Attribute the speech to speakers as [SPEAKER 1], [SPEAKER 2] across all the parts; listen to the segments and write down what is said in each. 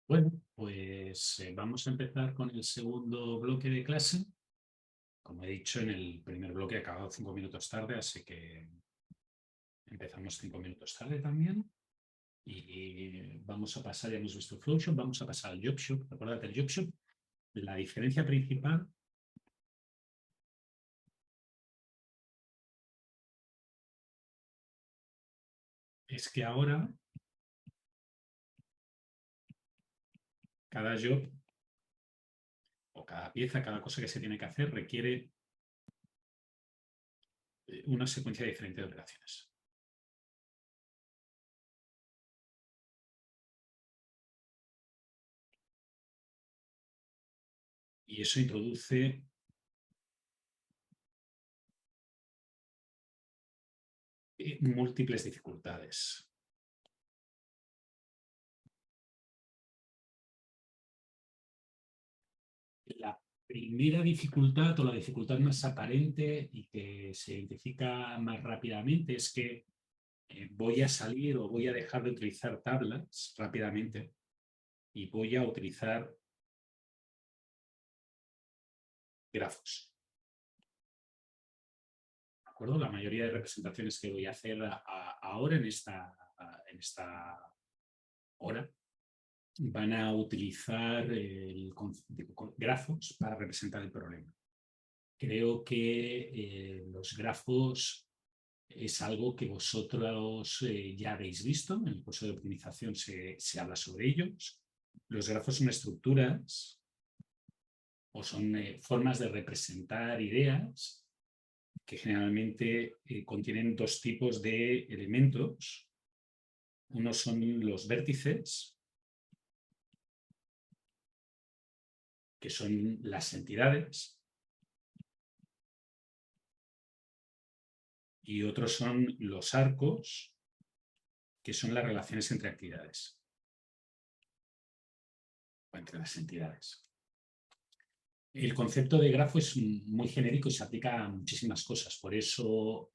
[SPEAKER 1] Bueno, pues vamos a empezar con el segundo bloque de clase. Como he dicho, en el primer bloque he acabado 5 minutos tarde, así que empezamos 5 minutos tarde también. Y vamos a pasar, ya hemos visto el Flowshop, vamos a pasar al JobShop. Recordad el JobShop, la diferencia principal es que ahora cada job o cada pieza, cada cosa que se tiene que hacer requiere una secuencia diferente de operaciones. Y eso introduce múltiples dificultades. La primera dificultad o la dificultad más aparente y que se identifica más rápidamente es que voy a salir o voy a dejar de utilizar tablas rápidamente y voy a utilizar grafos. ¿De acuerdo? La mayoría de representaciones que voy a hacer ahora en esta hora van a utilizar grafos para representar el problema. Creo que los grafos es algo que vosotros ya habéis visto. En el curso de optimización se habla sobre ellos. Los grafos son estructuras o son formas de representar ideas que generalmente contienen dos tipos de elementos. Uno son los vértices, que son las entidades, y otros son los arcos, que son las relaciones entre actividades o entre las entidades. El concepto de grafo es muy genérico y se aplica a muchísimas cosas, por eso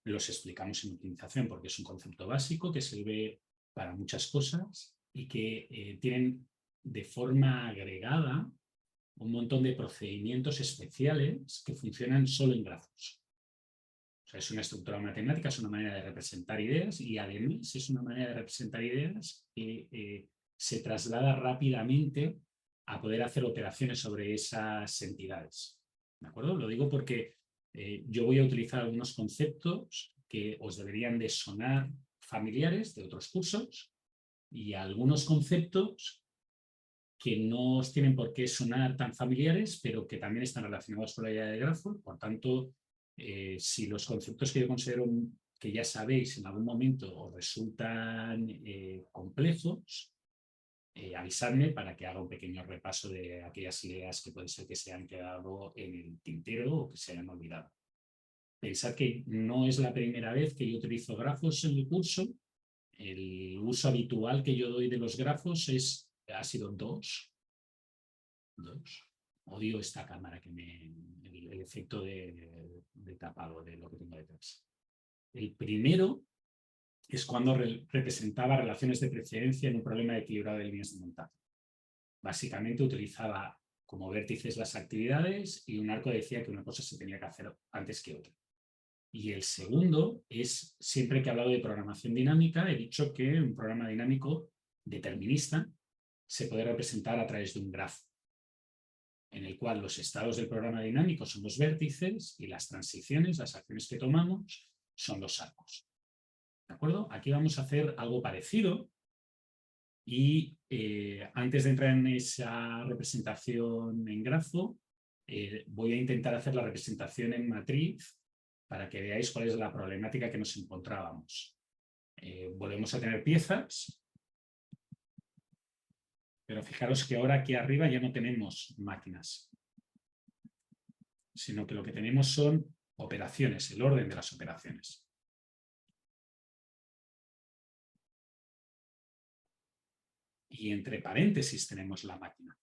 [SPEAKER 1] los explicamos en optimización, porque es un concepto básico que sirve para muchas cosas y que tienen de forma agregada un montón de procedimientos especiales que funcionan solo en grafos. O sea, es una estructura matemática, es una manera de representar ideas y además es una manera de representar ideas que se traslada rápidamente a poder hacer operaciones sobre esas entidades. ¿De acuerdo? Lo digo porque yo voy a utilizar algunos conceptos que os deberían de sonar familiares de otros cursos y algunos conceptos que no os tienen por qué sonar tan familiares, pero que también están relacionados con la idea de grafo. Por tanto, si los conceptos que yo considero que ya sabéis en algún momento os resultan complejos, avisadme para que haga un pequeño repaso de aquellas ideas que puede ser que se han quedado en el tintero o que se hayan olvidado. Pensad que no es la primera vez que yo utilizo grafos en el curso. El uso habitual que yo doy de los grafos ha sido dos. Odio esta cámara que el efecto de tapado de lo que tengo detrás. El primero es cuando representaba relaciones de precedencia en un problema de equilibrado de líneas de montaje. Básicamente utilizaba como vértices las actividades y un arco decía que una cosa se tenía que hacer antes que otra. Y el segundo es, siempre que he hablado de programación dinámica, he dicho que un programa dinámico determinista se puede representar a través de un grafo, en el cual los estados del programa dinámico son los vértices y las transiciones, las acciones que tomamos, son los arcos. ¿De acuerdo? Aquí vamos a hacer algo parecido y antes de entrar en esa representación en grafo, voy a intentar hacer la representación en matriz para que veáis cuál es la problemática que nos encontrábamos. Volvemos a tener piezas, pero fijaros que ahora aquí arriba ya no tenemos máquinas, sino que lo que tenemos son operaciones, el orden de las operaciones. Y entre paréntesis tenemos la máquina.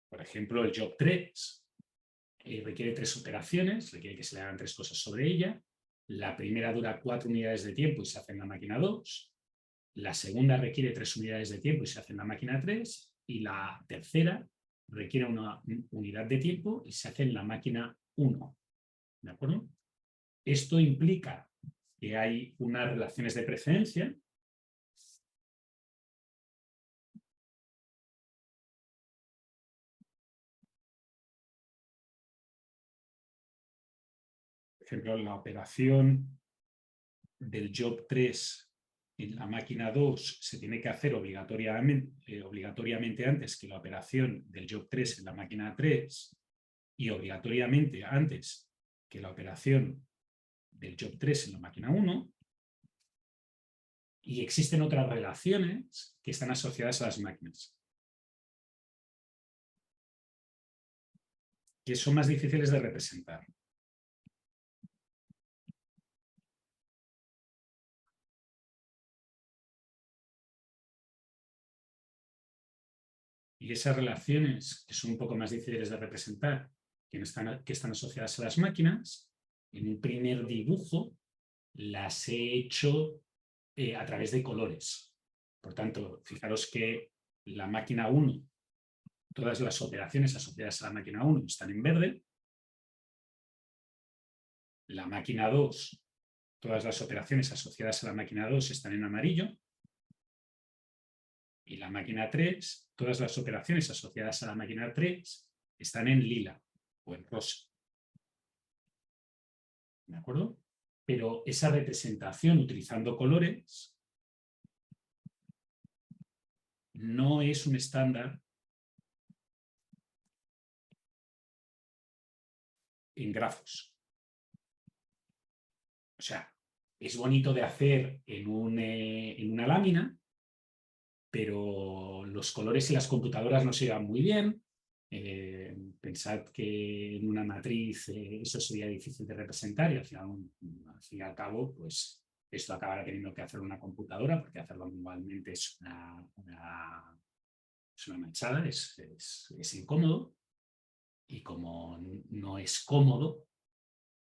[SPEAKER 1] Por ejemplo, el job 3 requiere 3 operaciones, requiere que se le hagan 3 cosas sobre ella. La primera dura 4 unidades de tiempo y se hace en la máquina 2. La segunda requiere 3 unidades de tiempo y se hace en la máquina 3. Y la tercera requiere una unidad de tiempo y se hace en la máquina 1. ¿De acuerdo? Esto implica que hay unas relaciones de precedencia. Por ejemplo, la operación del job 3 en la máquina 2 se tiene que hacer obligatoriamente antes que la operación del job 3 en la máquina 3 y obligatoriamente antes que la operación del job 3 en la máquina 1. Y existen otras relaciones que están asociadas a las máquinas, que son más difíciles de representar. Y esas relaciones, que son un poco más difíciles de representar, que están asociadas a las máquinas, en un primer dibujo las he hecho a través de colores. Por tanto, fijaros que la máquina 1, todas las operaciones asociadas a la máquina 1 están en verde. La máquina 2, todas las operaciones asociadas a la máquina 2 están en amarillo. Y la máquina 3, todas las operaciones asociadas a la máquina 3 están en lila o en rosa. ¿De acuerdo? Pero esa representación utilizando colores no es un estándar en grafos. O sea, es bonito de hacer en una lámina, pero los colores y las computadoras no se llevan muy bien. Pensad que en una matriz eso sería difícil de representar y al fin y al cabo, pues esto acabará teniendo que hacer una computadora porque hacerlo manualmente es una manchada, es incómodo. Y como no es cómodo,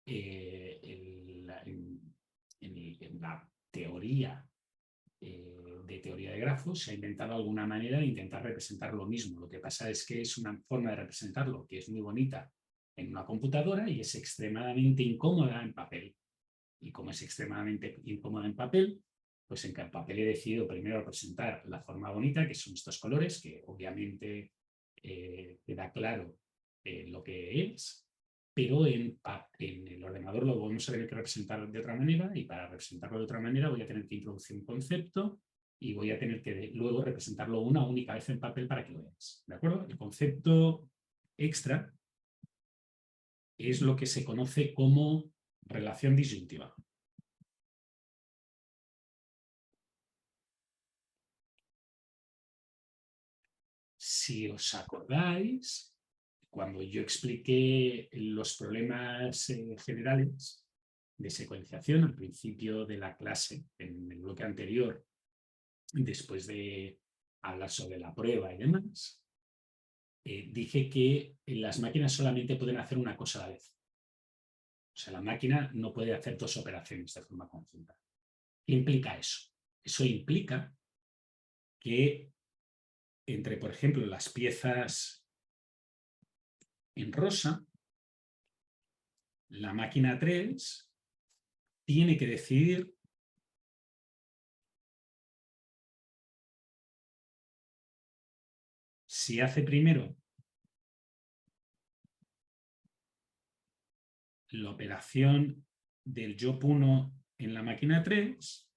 [SPEAKER 1] en la teoría de teoría de grafos se ha inventado alguna manera de intentar representar lo mismo. Lo que pasa es que es una forma de representarlo que es muy bonita en una computadora y es extremadamente incómoda en papel. Y como es extremadamente incómoda en papel, pues en papel he decidido primero representar la forma bonita, que son estos colores, que obviamente queda claro lo que es, pero en el ordenador lo vamos a tener que representar de otra manera y para representarlo de otra manera voy a tener que introducir un concepto y voy a tener que luego representarlo una única vez en papel para que lo veas. ¿De acuerdo? El concepto extra es lo que se conoce como relación disyuntiva. Si os acordáis, cuando yo expliqué los problemas generales de secuenciación al principio de la clase, en el bloque anterior, después de hablar sobre la prueba y demás, dije que las máquinas solamente pueden hacer una cosa a la vez. O sea, la máquina no puede hacer dos operaciones de forma conjunta. ¿Qué implica eso? Eso implica que entre, por ejemplo, las piezas en rosa, la máquina 3 tiene que decidir si hace primero la operación del job 1 en la máquina 3,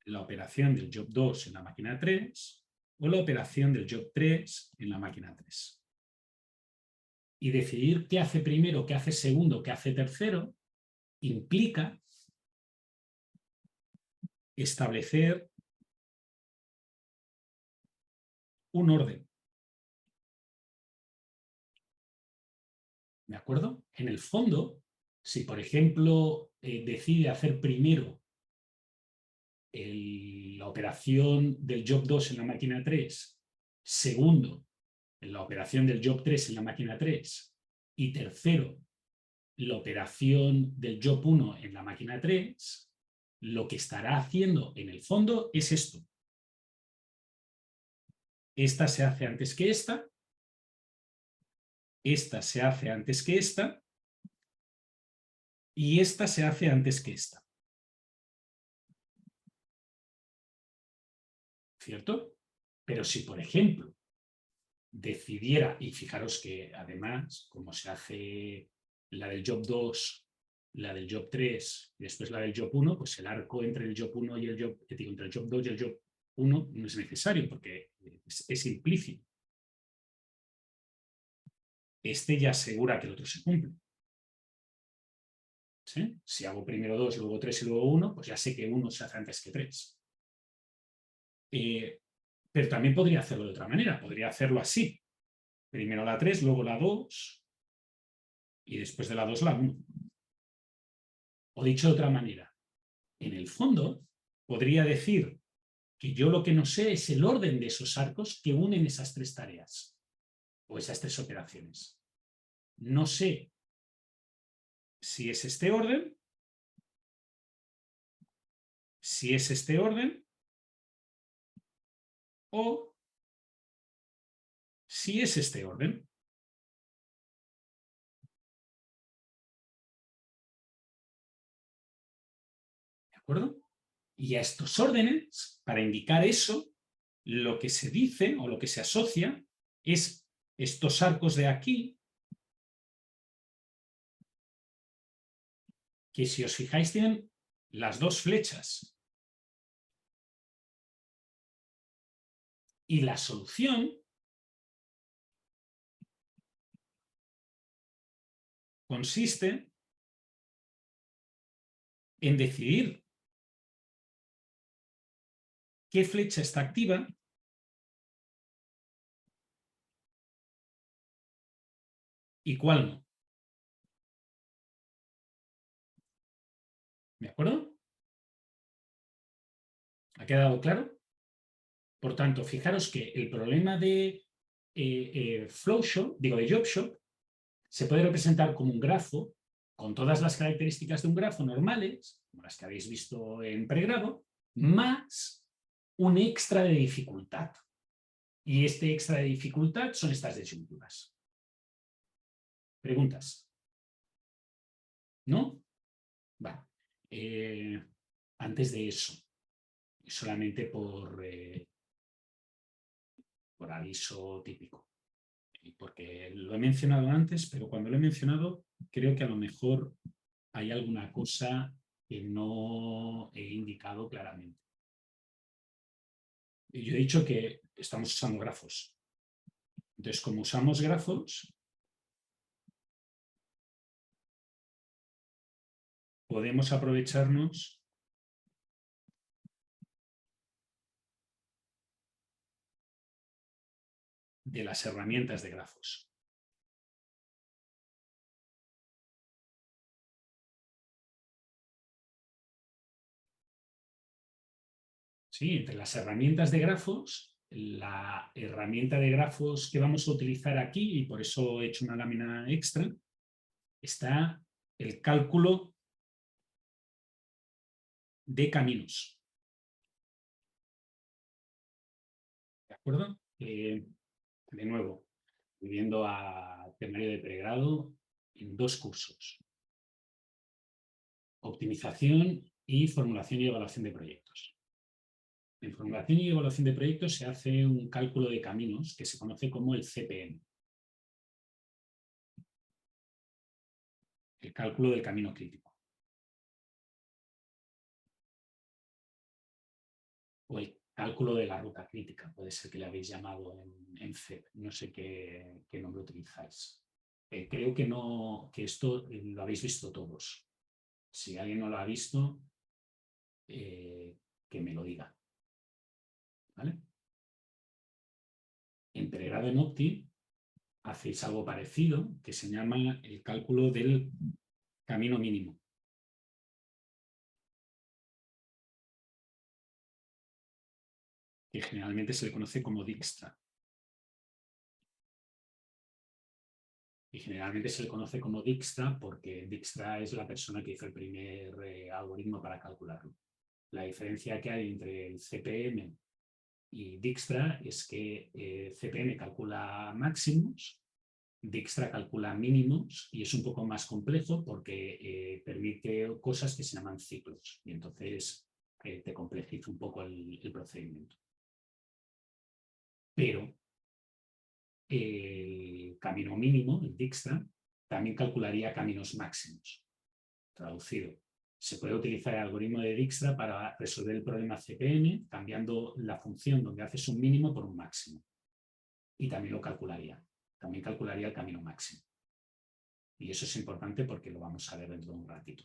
[SPEAKER 1] la operación del job 2 en la máquina 3 o la operación del job 3 en la máquina 3. Y decidir qué hace primero, qué hace segundo, qué hace tercero, implica establecer un orden. ¿De acuerdo? En el fondo, si por ejemplo decide hacer primero la operación del job 2 en la máquina 3, segundo, la operación del job 3 en la máquina 3 y tercero, la operación del job 1 en la máquina 3, lo que estará haciendo en el fondo es esto. esta se hace antes que esta se hace antes que esta y esta se hace antes que esta. ¿Cierto? Pero si, por ejemplo, decidiera, y fijaros que además, como se hace la del job 2, la del job 3 y después la del job 1, pues el arco entre el job 1 y el job, entre el job 2 y el job 1 no es necesario porque es implícito. Este ya asegura que el otro se cumple. ¿Sí? Si hago primero 2, luego 3 y luego 1, pues ya sé que 1 se hace antes que 3. Pero también podría hacerlo de otra manera. Podría hacerlo así. Primero la 3, luego la 2 y después de la 2 la 1. O dicho de otra manera, en el fondo podría decir que yo lo que no sé es el orden de esos arcos que unen esas tres tareas o esas tres operaciones. No sé si es este orden, si es este orden o si es este orden. ¿De acuerdo? Y a estos órdenes, para indicar eso, lo que se dice o lo que se asocia es estos arcos de aquí, que si os fijáis tienen las dos flechas. Y la solución consiste en decidir qué flecha está activa y cuál no. ¿De acuerdo? ¿Ha quedado claro? Por tanto, fijaros que el problema de Flowshop, digo de JobShop, se puede representar como un grafo con todas las características de un grafo normales, como las que habéis visto en pregrado, más un extra de dificultad. Y este extra de dificultad son estas disyuntivas. ¿Preguntas? ¿No? Vale. Antes de eso, solamente por aviso típico, porque lo he mencionado antes, pero cuando lo he mencionado creo que a lo mejor hay alguna cosa que no he indicado claramente. Yo he dicho que estamos usando grafos. Entonces, como usamos grafos, podemos aprovecharnos de las herramientas de grafos. Sí, entre las herramientas de grafos, la herramienta de grafos que vamos a utilizar aquí, y por eso he hecho una lámina extra, está el cálculo de caminos. ¿De acuerdo? De nuevo, viviendo a temario de pregrado en 2 cursos. Optimización y formulación y evaluación de proyectos. En formulación y evaluación de proyectos se hace un cálculo de caminos que se conoce como el CPM. El cálculo del camino crítico. O el cálculo de la ruta crítica, puede ser que le habéis llamado en CEP, no sé qué nombre utilizáis. Creo que esto lo habéis visto todos. Si alguien no lo ha visto, que me lo diga. ¿Vale? En pregrado en Opti hacéis algo parecido que se llama el cálculo del camino mínimo. Que generalmente se le conoce como Dijkstra. Y generalmente se le conoce como Dijkstra porque Dijkstra es la persona que hizo el primer algoritmo para calcularlo. La diferencia que hay entre el CPM Y Dijkstra es que CPM calcula máximos, Dijkstra calcula mínimos y es un poco más complejo porque permite cosas que se llaman ciclos y entonces te complejiza un poco el procedimiento. Pero el camino mínimo, el Dijkstra, también calcularía caminos máximos. Traducido, se puede utilizar el algoritmo de Dijkstra para resolver el problema CPM cambiando la función donde haces un mínimo por un máximo. Y también lo calcularía. También calcularía el camino máximo. Y eso es importante porque lo vamos a ver dentro de un ratito.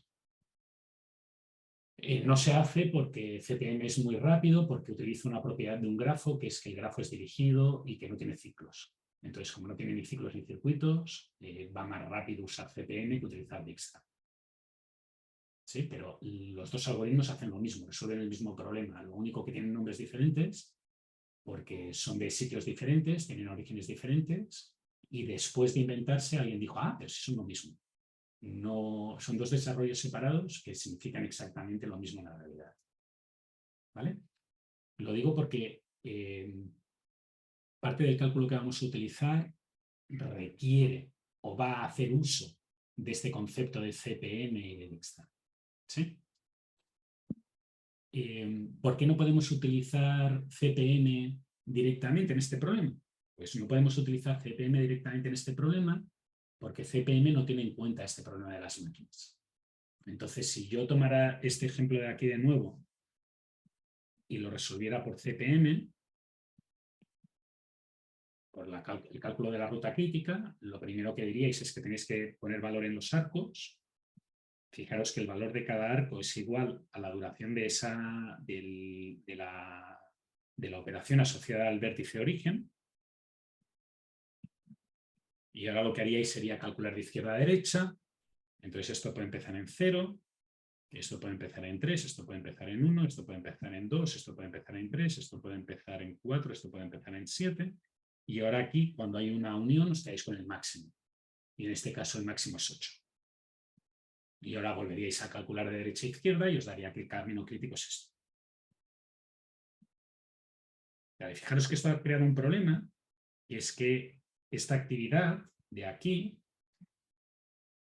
[SPEAKER 1] No se hace porque CPM es muy rápido, porque utiliza una propiedad de un grafo, que es que el grafo es dirigido y que no tiene ciclos. Entonces, como no tiene ni ciclos ni circuitos, va más rápido usar CPM que utilizar Dijkstra. ¿Sí? Pero los dos algoritmos hacen lo mismo, resuelven el mismo problema. Lo único que tienen nombres diferentes, porque son de sitios diferentes, tienen orígenes diferentes, y después de inventarse alguien dijo, pero sí son lo mismo. No, son dos desarrollos separados que significan exactamente lo mismo en la realidad. ¿Vale? Lo digo porque parte del cálculo que vamos a utilizar requiere o va a hacer uso de este concepto de CPM y de Dijkstra. ¿Sí? ¿Por qué no podemos utilizar CPM directamente en este problema? Pues no podemos utilizar CPM directamente en este problema porque CPM no tiene en cuenta este problema de las máquinas. Entonces, si yo tomara este ejemplo de aquí de nuevo y lo resolviera por CPM, por el cálculo de la ruta crítica, lo primero que diríais es que tenéis que poner valor en los arcos. Fijaros que el valor de cada arco es igual a la duración de la operación asociada al vértice origen. Y ahora lo que haríais sería calcular de izquierda a derecha. Entonces esto puede empezar en 0, esto puede empezar en 3, esto puede empezar en 1, esto puede empezar en 2, esto puede empezar en 3, esto puede empezar en 4, esto puede empezar en 7. Y ahora aquí, cuando hay una unión, os quedáis con el máximo. Y en este caso el máximo es 8. Y ahora volveríais a calcular de derecha a izquierda y os daría que el camino crítico es esto. Fijaros que esto ha creado un problema, y es que esta actividad de aquí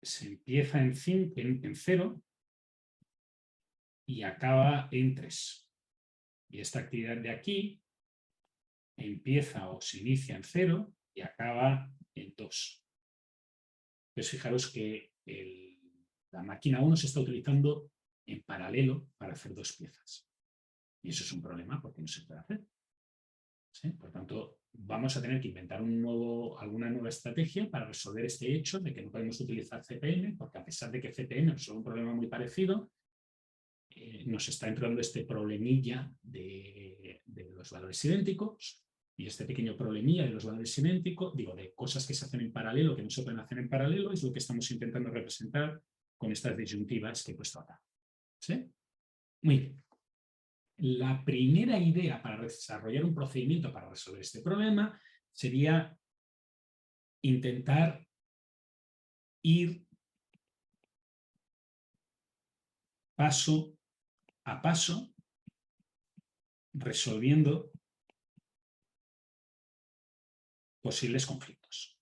[SPEAKER 1] se empieza en 0 y acaba en 3. Y esta actividad de aquí empieza o se inicia en 0 y acaba en 2. Entonces fijaros que la máquina 1 se está utilizando en paralelo para hacer dos piezas. Y eso es un problema porque no se puede hacer. ¿Sí? Por tanto, vamos a tener que inventar alguna nueva estrategia para resolver este hecho de que no podemos utilizar CPM, porque a pesar de que CPM resuelve un problema muy parecido, nos está entrando este problemilla de los valores idénticos, y este pequeño problemilla de los valores idénticos, de cosas que se hacen en paralelo, que no se pueden hacer en paralelo, es lo que estamos intentando representar con estas disyuntivas que he puesto acá. ¿Sí? Muy bien. La primera idea para desarrollar un procedimiento para resolver este problema sería intentar ir paso a paso resolviendo posibles conflictos.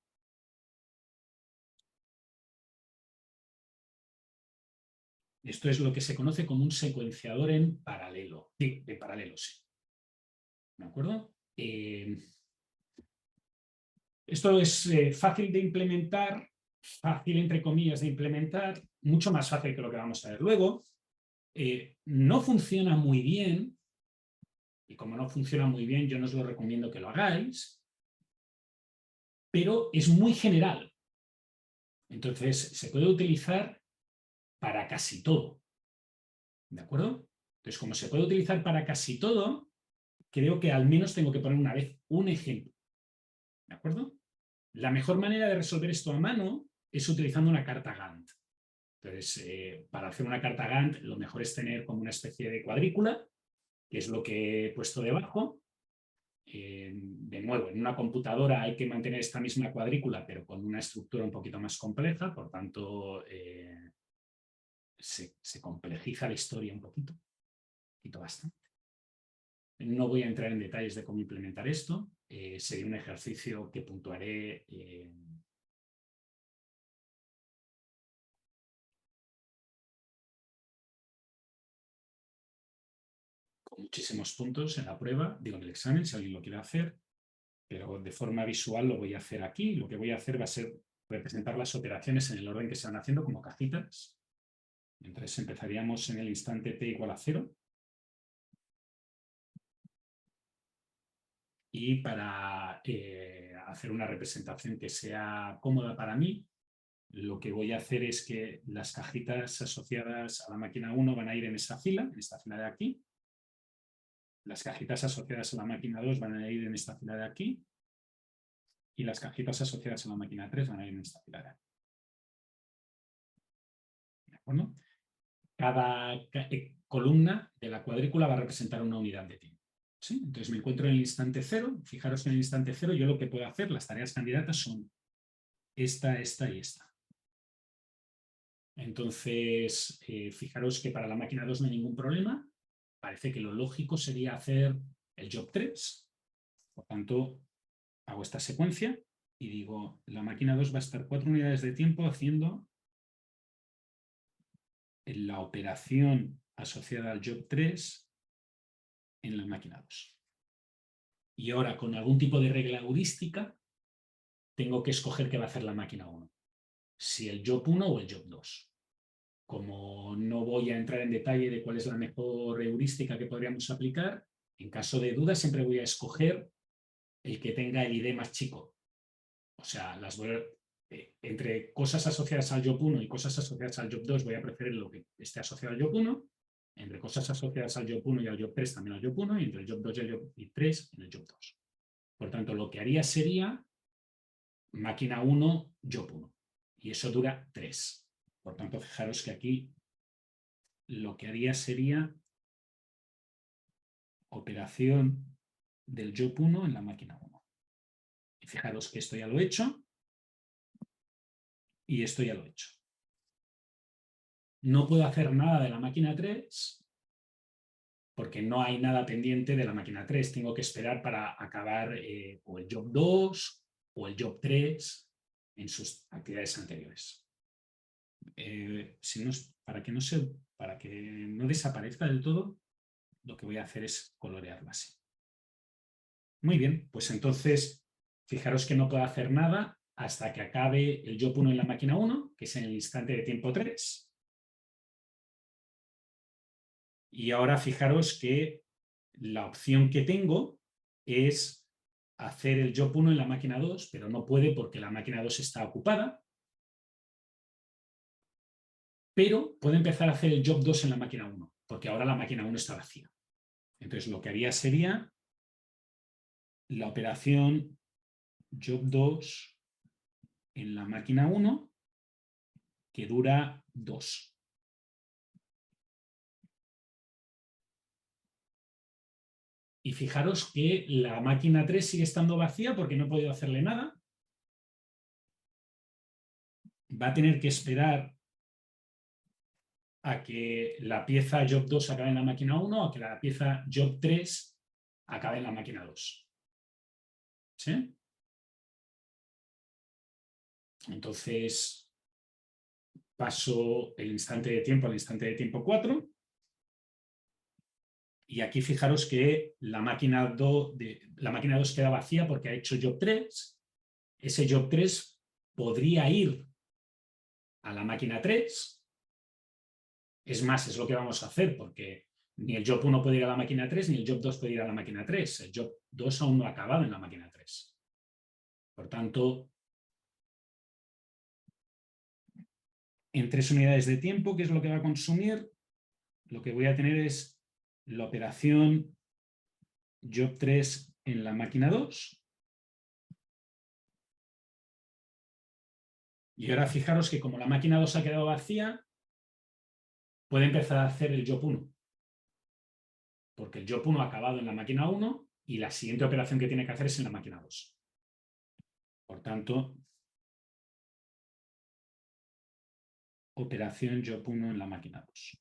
[SPEAKER 1] Esto es lo que se conoce como un secuenciador en paralelo. Sí, de paralelo, sí. ¿De acuerdo? Esto es fácil de implementar, fácil entre comillas de implementar, mucho más fácil que lo que vamos a ver luego. No funciona muy bien, y como no funciona muy bien, yo no os lo recomiendo que lo hagáis, pero es muy general. Entonces, se puede utilizar para casi todo. ¿De acuerdo? Entonces, como se puede utilizar para casi todo, creo que al menos tengo que poner una vez un ejemplo. ¿De acuerdo? La mejor manera de resolver esto a mano es utilizando una carta Gantt. Entonces, para hacer una carta Gantt, lo mejor es tener como una especie de cuadrícula, que es lo que he puesto debajo. De nuevo, en una computadora hay que mantener esta misma cuadrícula, pero con una estructura un poquito más compleja, por tanto, se complejiza la historia un poquito bastante. No voy a entrar en detalles de cómo implementar esto. Sería un ejercicio que puntuaré con muchísimos puntos en la prueba, digo en el examen, si alguien lo quiere hacer, pero de forma visual lo voy a hacer aquí. Lo que voy a hacer va a ser representar las operaciones en el orden que se van haciendo como cajitas. Entonces empezaríamos en el instante t igual a 0. Y para hacer una representación que sea cómoda para mí, lo que voy a hacer es que las cajitas asociadas a la máquina 1 van a ir en esta fila de aquí. Las cajitas asociadas a la máquina 2 van a ir en esta fila de aquí. Y las cajitas asociadas a la máquina 3 van a ir en esta fila de aquí. ¿De acuerdo? Cada columna de la cuadrícula va a representar una unidad de tiempo. ¿Sí? Entonces me encuentro en el instante 0. Fijaros que en el instante 0 yo lo que puedo hacer, las tareas candidatas son esta, esta y esta. Entonces, fijaros que para la máquina 2 no hay ningún problema. Parece que lo lógico sería hacer el job 3. Por tanto, hago esta secuencia y digo, la máquina 2 va a estar 4 unidades de tiempo haciendo la operación asociada al job 3 en la máquina 2. Y ahora, con algún tipo de regla heurística, tengo que escoger qué va a hacer la máquina 1. Si el job 1 o el job 2. Como no voy a entrar en detalle de cuál es la mejor heurística que podríamos aplicar, en caso de duda siempre voy a escoger el que tenga el ID más chico. O sea, entre cosas asociadas al job 1 y cosas asociadas al job 2 voy a preferir lo que esté asociado al job 1, entre cosas asociadas al job 1 y al job 3 también al job 1, y entre el job 2 y el job 3 en el job 2. Por tanto, lo que haría sería máquina 1, job 1. Y eso dura 3. Por tanto, fijaros que aquí lo que haría sería operación del job 1 en la máquina 1. Y fijaros que esto ya lo he hecho y esto ya lo he hecho. No puedo hacer nada de la máquina 3 porque no hay nada pendiente de la máquina 3. Tengo que esperar para acabar o el job 2 o el job 3 en sus actividades anteriores. Para que no desaparezca del todo, lo que voy a hacer es colorearlo así. Muy bien, pues entonces fijaros que no puedo hacer nada hasta que acabe el job 1 en la máquina 1, que es en el instante de tiempo 3. Y ahora fijaros que la opción que tengo es hacer el job 1 en la máquina 2, pero no puede porque la máquina 2 está ocupada. Pero puedo empezar a hacer el job 2 en la máquina 1, porque ahora la máquina 1 está vacía. Entonces lo que haría sería la operación job 2 en la máquina 1, que dura 2. Y fijaros que la máquina 3 sigue estando vacía porque no he podido hacerle nada. Va a tener que esperar a que la pieza job 2 acabe en la máquina 1 o a que la pieza job 3 acabe en la máquina 2. ¿Sí? Entonces paso el instante de tiempo al instante de tiempo 4. Y aquí fijaros que la máquina 2 queda vacía porque ha hecho job 3. Ese job 3 podría ir a la máquina 3. Es más, es lo que vamos a hacer porque ni el job 1 puede ir a la máquina 3 ni el job 2 puede ir a la máquina 3. El job 2 aún no ha acabado en la máquina 3. Por tanto, en 3 unidades de tiempo, ¿qué es lo que va a consumir? Lo que voy a tener es la operación job 3 en la máquina 2. Y ahora fijaros que como la máquina 2 ha quedado vacía, puede empezar a hacer el job 1. Porque el job 1 ha acabado en la máquina 1 y la siguiente operación que tiene que hacer es en la máquina 2. Por tanto, operación job 1 en la máquina 2.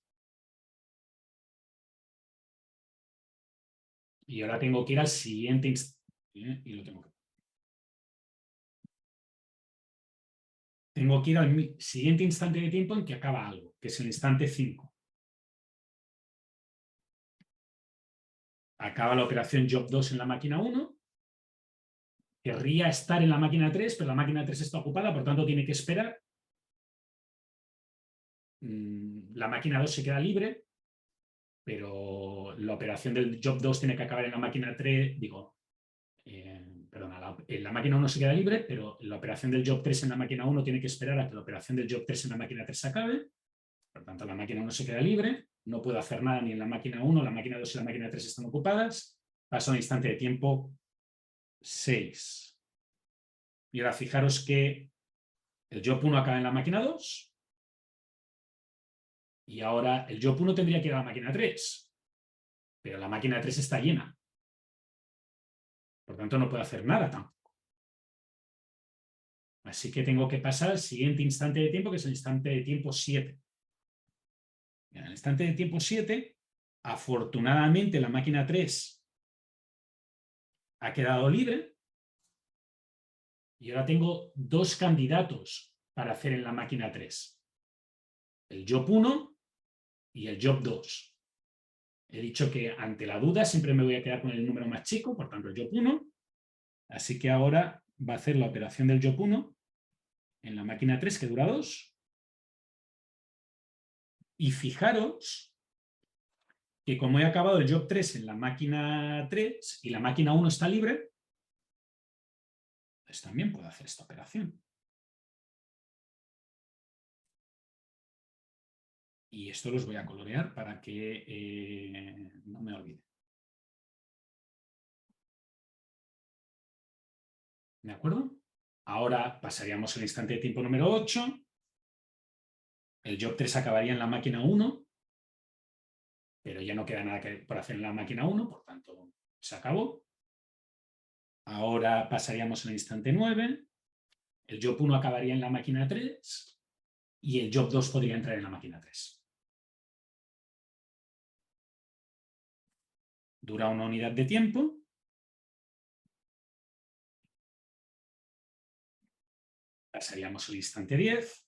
[SPEAKER 1] Y ahora tengo que ir al siguiente instante. Y lo tengo que... Tengo que ir al siguiente instante de tiempo en que acaba algo, que es el instante 5. Acaba la operación job 2 en la máquina 1. Querría estar en la máquina 3, pero la máquina 3 está ocupada, por tanto tiene que esperar. La máquina 2 se queda libre, pero la operación del job 2 tiene que acabar en la máquina 3, perdona, la máquina 1 se queda libre, pero la operación del job 3 en la máquina 1 tiene que esperar a que la operación del job 3 en la máquina 3 se acabe. Por tanto, la máquina 1 se queda libre, no puedo hacer nada ni en la máquina 1, la máquina 2 y la máquina 3 están ocupadas. Pasa un instante de tiempo 6. Y ahora fijaros que el job 1 acaba en la máquina 2 y ahora el job 1 tendría que ir a la máquina 3, pero la máquina 3 está llena. Por tanto, no puedo hacer nada tampoco. Así que tengo que pasar al siguiente instante de tiempo, que es el instante de tiempo 7. En el instante de tiempo 7, afortunadamente la máquina 3 ha quedado libre y ahora tengo dos candidatos para hacer en la máquina 3. El job 1 y el job 2. He dicho que ante la duda siempre me voy a quedar con el número más chico, por tanto el job 1. Así que ahora va a hacer la operación del job 1 en la máquina 3, que dura 2. Y fijaros que como he acabado el job 3 en la máquina 3 y la máquina 1 está libre, pues también puedo hacer esta operación. Y esto los voy a colorear para que no me olvide. ¿De acuerdo? Ahora pasaríamos al instante de tiempo número 8. El job 3 acabaría en la máquina 1, pero ya no queda nada por hacer en la máquina 1, por tanto se acabó. Ahora pasaríamos al instante 9. El job 1 acabaría en la máquina 3 y el job 2 podría entrar en la máquina 3. Dura una unidad de tiempo. Pasaríamos al instante 10.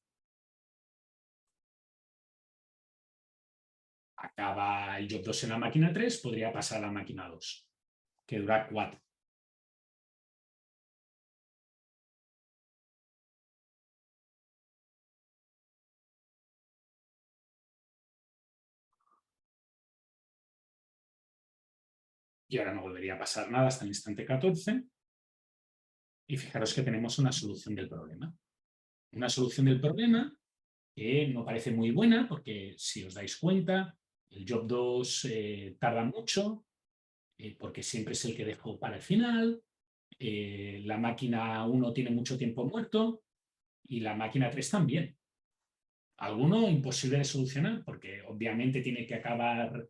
[SPEAKER 1] Acaba el job 2 en la máquina 3, podría pasar a la máquina 2, que dura 4. Y ahora no volvería a pasar nada hasta el instante 14. Y fijaros que tenemos una solución del problema. Una solución del problema que no parece muy buena porque, si os dais cuenta, el job 2 tarda mucho porque siempre es el que dejo para el final. La máquina 1 tiene mucho tiempo muerto y la máquina 3 también. Alguno imposible de solucionar porque obviamente tiene que acabar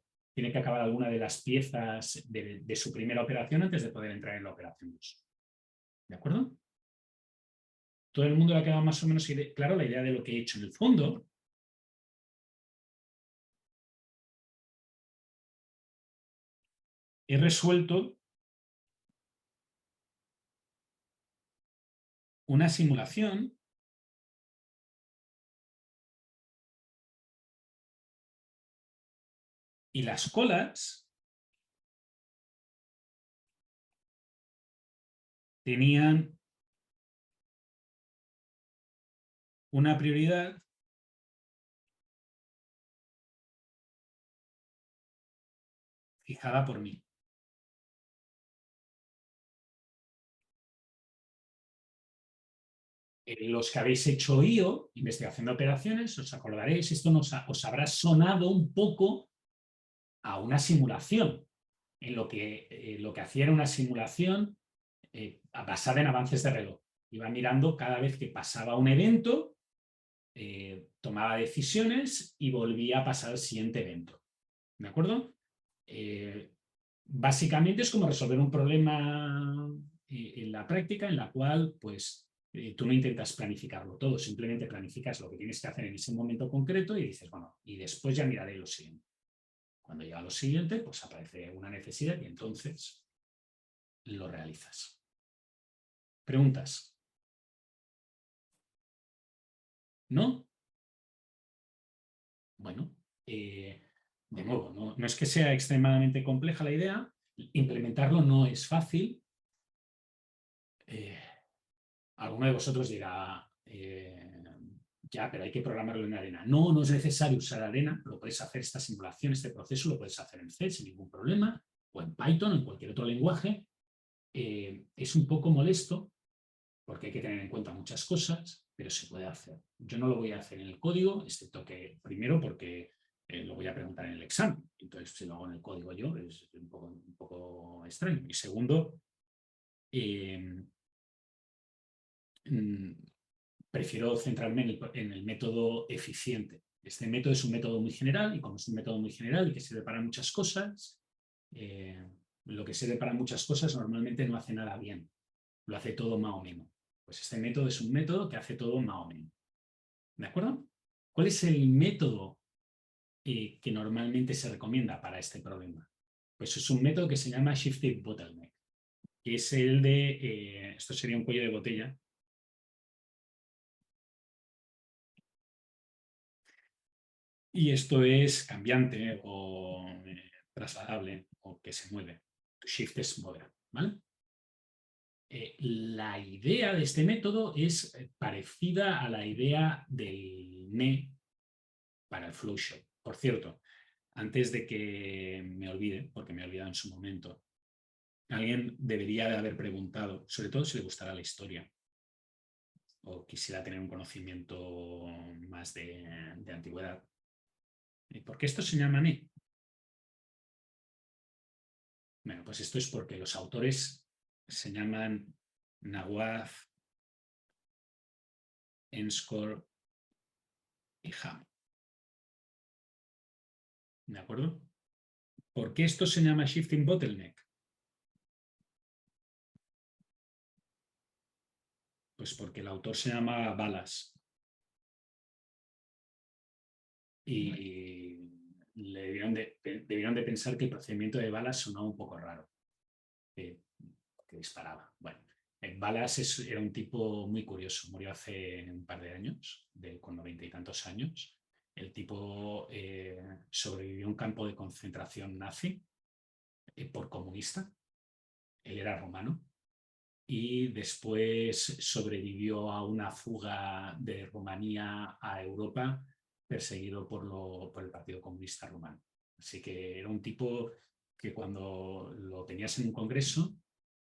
[SPEAKER 1] alguna de las piezas de su primera operación antes de poder entrar en la operación 2. ¿De acuerdo? Todo el mundo le ha quedado más o menos claro la idea de lo que he hecho. En el fondo, he resuelto una simulación y las colas tenían una prioridad fijada por mí. Los que habéis hecho IO, investigación de operaciones, os acordaréis, esto os habrá sonado un poco a una simulación, en lo que hacía era una simulación basada en avances de reloj. Iba mirando cada vez que pasaba un evento, tomaba decisiones y volvía a pasar al siguiente evento. ¿De acuerdo? Básicamente es como resolver un problema en la práctica en la cual pues tú no intentas planificarlo todo, simplemente planificas lo que tienes que hacer en ese momento concreto y dices, bueno, y después ya miraré lo siguiente. Cuando llega lo siguiente, pues aparece una necesidad y entonces lo realizas. ¿Preguntas? ¿No? Bueno, de nuevo, no es que sea extremadamente compleja la idea, implementarlo no es fácil. Alguno de vosotros dirá, ya, pero hay que programarlo en arena. No, no es necesario usar arena, lo puedes hacer esta simulación, este proceso, lo puedes hacer en C sin ningún problema, o en Python o en cualquier otro lenguaje. Es un poco molesto porque hay que tener en cuenta muchas cosas, pero se puede hacer. Yo no lo voy a hacer en el código, excepto que, primero, porque lo voy a preguntar en el examen. Entonces, si lo hago en el código yo, es un poco extraño. Y segundo, prefiero centrarme en el método eficiente. Este método es un método muy general y como es un método muy general y que sirve para muchas cosas, lo que sirve para muchas cosas normalmente no hace nada bien, lo hace todo más o menos. Pues este método es un método que hace todo más o menos. ¿De acuerdo? ¿Cuál es el método que normalmente se recomienda para este problema? Pues es un método que se llama Shifted Bottleneck, que es el de, esto sería un cuello de botella, y esto es cambiante o trasladable o que se mueve. Shift es mover, ¿vale? La idea de este método es parecida a la idea del NE para el flowshot. Por cierto, antes de que me olvide, porque me he olvidado en su momento, alguien debería de haber preguntado, sobre todo si le gustara la historia o quisiera tener un conocimiento más de antigüedad. ¿Por qué esto se llama NE? Bueno, pues esto es porque los autores se llaman Nawaz, Enscore y Ham. ¿De acuerdo? ¿Por qué esto se llama Shifting Bottleneck? Pues porque el autor se llama Balas y debieron de pensar que el procedimiento de Balas sonaba un poco raro, que disparaba. Bueno, Balas era un tipo muy curioso, murió hace un par de años, con 90 y tantos años. El tipo sobrevivió a un campo de concentración nazi por comunista. Él era romano y después sobrevivió a una fuga de Rumanía a Europa perseguido por el Partido Comunista Rumano. Así que era un tipo que cuando lo tenías en un congreso,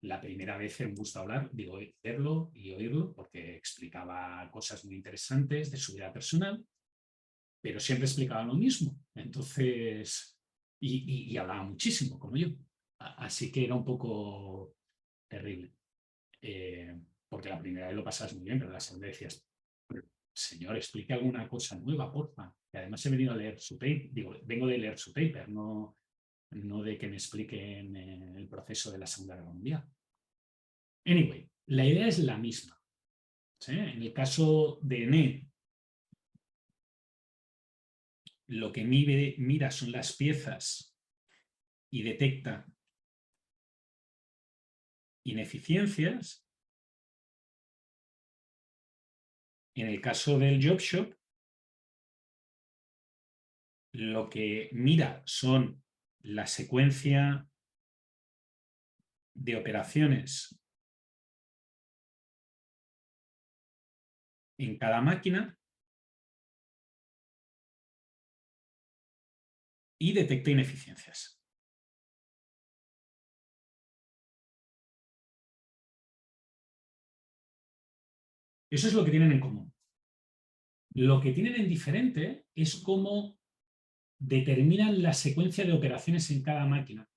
[SPEAKER 1] la primera vez era un gusto hablar, digo, verlo y oírlo, porque explicaba cosas muy interesantes de su vida personal, pero siempre explicaba lo mismo. Entonces, y hablaba muchísimo, como yo. Así que era un poco terrible. Porque la primera vez lo pasas muy bien, pero la segunda decías, señor, explique alguna cosa nueva, porfa. Y además he venido a leer su paper, digo, vengo de leer su paper, no de que me expliquen el proceso de la Segunda Guerra Mundial. Anyway, la idea es la misma. ¿Sí? En el caso de NE, lo que mira son las piezas y detecta ineficiencias. En el caso del job shop, lo que mira son la secuencia de operaciones en cada máquina y detecta ineficiencias. Eso es lo que tienen en común. Lo que tienen en diferente es cómo determinan la secuencia de operaciones en cada máquina.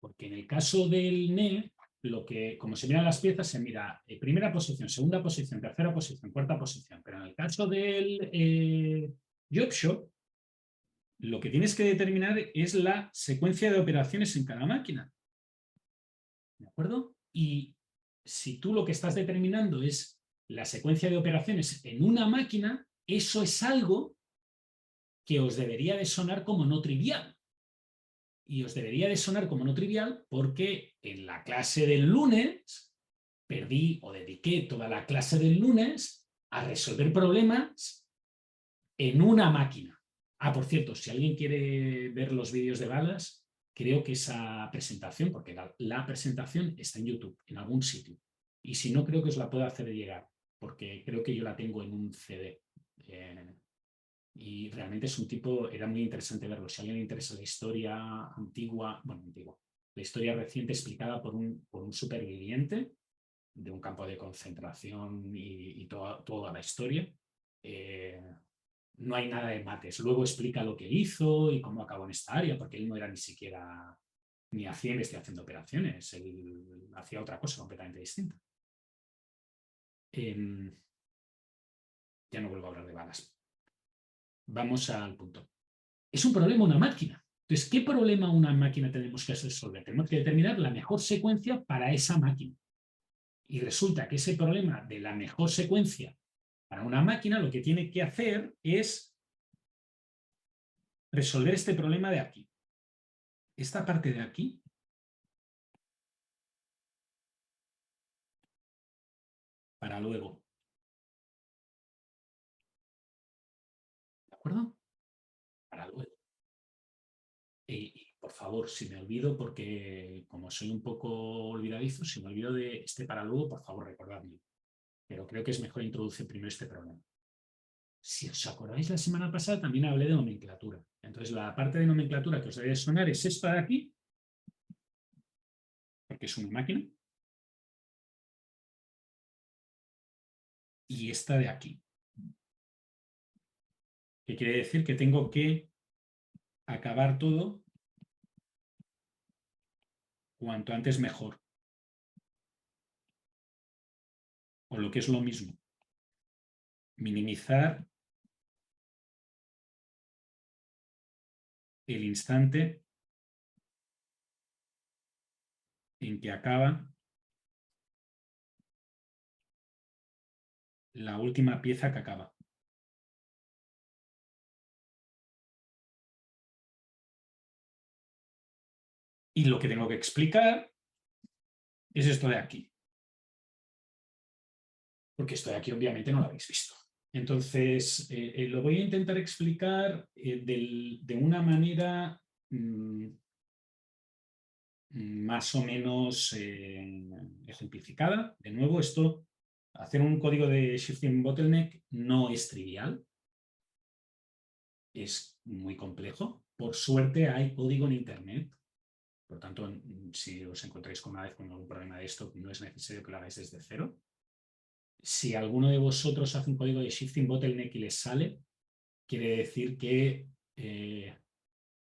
[SPEAKER 1] Porque en el caso del NE, como se miran las piezas, se mira primera posición, segunda posición, tercera posición, cuarta posición. Pero en el caso del job shop, lo que tienes que determinar es la secuencia de operaciones en cada máquina. ¿De acuerdo? Y si tú lo que estás determinando es la secuencia de operaciones en una máquina, eso es algo que os debería de sonar como no trivial. Y os debería de sonar como no trivial porque en la clase del lunes perdí o dediqué toda la clase del lunes a resolver problemas en una máquina. Ah, por cierto, si alguien quiere ver los vídeos de balas, creo que esa presentación, porque la presentación está en YouTube, en algún sitio. Y si no, creo que os la puedo hacer llegar, porque creo que yo la tengo en un CD. Y realmente es un tipo, era muy interesante verlo. Si a alguien le interesa la historia antigua, la historia reciente explicada por un superviviente de un campo de concentración y toda la historia, no hay nada de mates. Luego explica lo que hizo y cómo acabó en esta área, porque él no era ni siquiera, ni hacía investigación de operaciones, él hacía otra cosa completamente distinta. Ya no vuelvo a hablar de balas. Vamos al punto. Es un problema una máquina. Entonces, ¿qué problema una máquina tenemos que resolver? Tenemos que determinar la mejor secuencia para esa máquina. Y resulta que ese problema de la mejor secuencia para una máquina lo que tiene que hacer es resolver este problema de aquí. Esta parte de aquí para luego. ¿De acuerdo? Para luego. Y por favor, si me olvido, porque como soy un poco olvidadizo, si me olvido de este para luego, por favor, recordadme. Pero creo que es mejor introducir primero este problema. Si os acordáis, la semana pasada también hablé de nomenclatura. Entonces, la parte de nomenclatura que os debe sonar es esta de aquí, porque es una máquina, y esta de aquí, que quiere decir que tengo que acabar todo cuanto antes mejor. O lo que es lo mismo, minimizar el instante en que acaba la última pieza que acaba. Y lo que tengo que explicar es esto de aquí. Porque esto de aquí obviamente no lo habéis visto. Entonces, lo voy a intentar explicar de una manera más o menos ejemplificada. De nuevo, hacer un código de Shifting Bottleneck no es trivial. Es muy complejo. Por suerte hay código en Internet. Por tanto, si os encontráis con algún problema de esto, no es necesario que lo hagáis desde cero. Si alguno de vosotros hace un código de Shifting Bottleneck y les sale, quiere decir que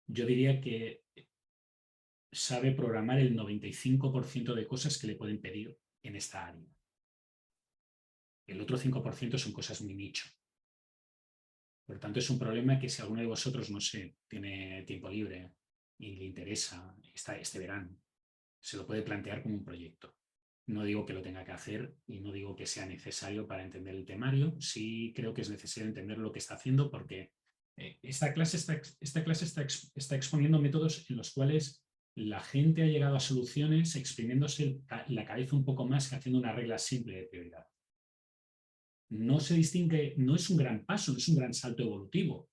[SPEAKER 1] yo diría que sabe programar el 95% de cosas que le pueden pedir en esta área. El otro 5% son cosas muy nicho. Por tanto, es un problema que si alguno de vosotros, no sé, tiene tiempo libre y le interesa este verano, se lo puede plantear como un proyecto. No digo que lo tenga que hacer y no digo que sea necesario para entender el temario. Sí creo que es necesario entender lo que está haciendo porque esta clase está exponiendo métodos en los cuales la gente ha llegado a soluciones exprimiéndose la cabeza un poco más que haciendo una regla simple de prioridad. No se distingue, no es un gran paso, no es un gran salto evolutivo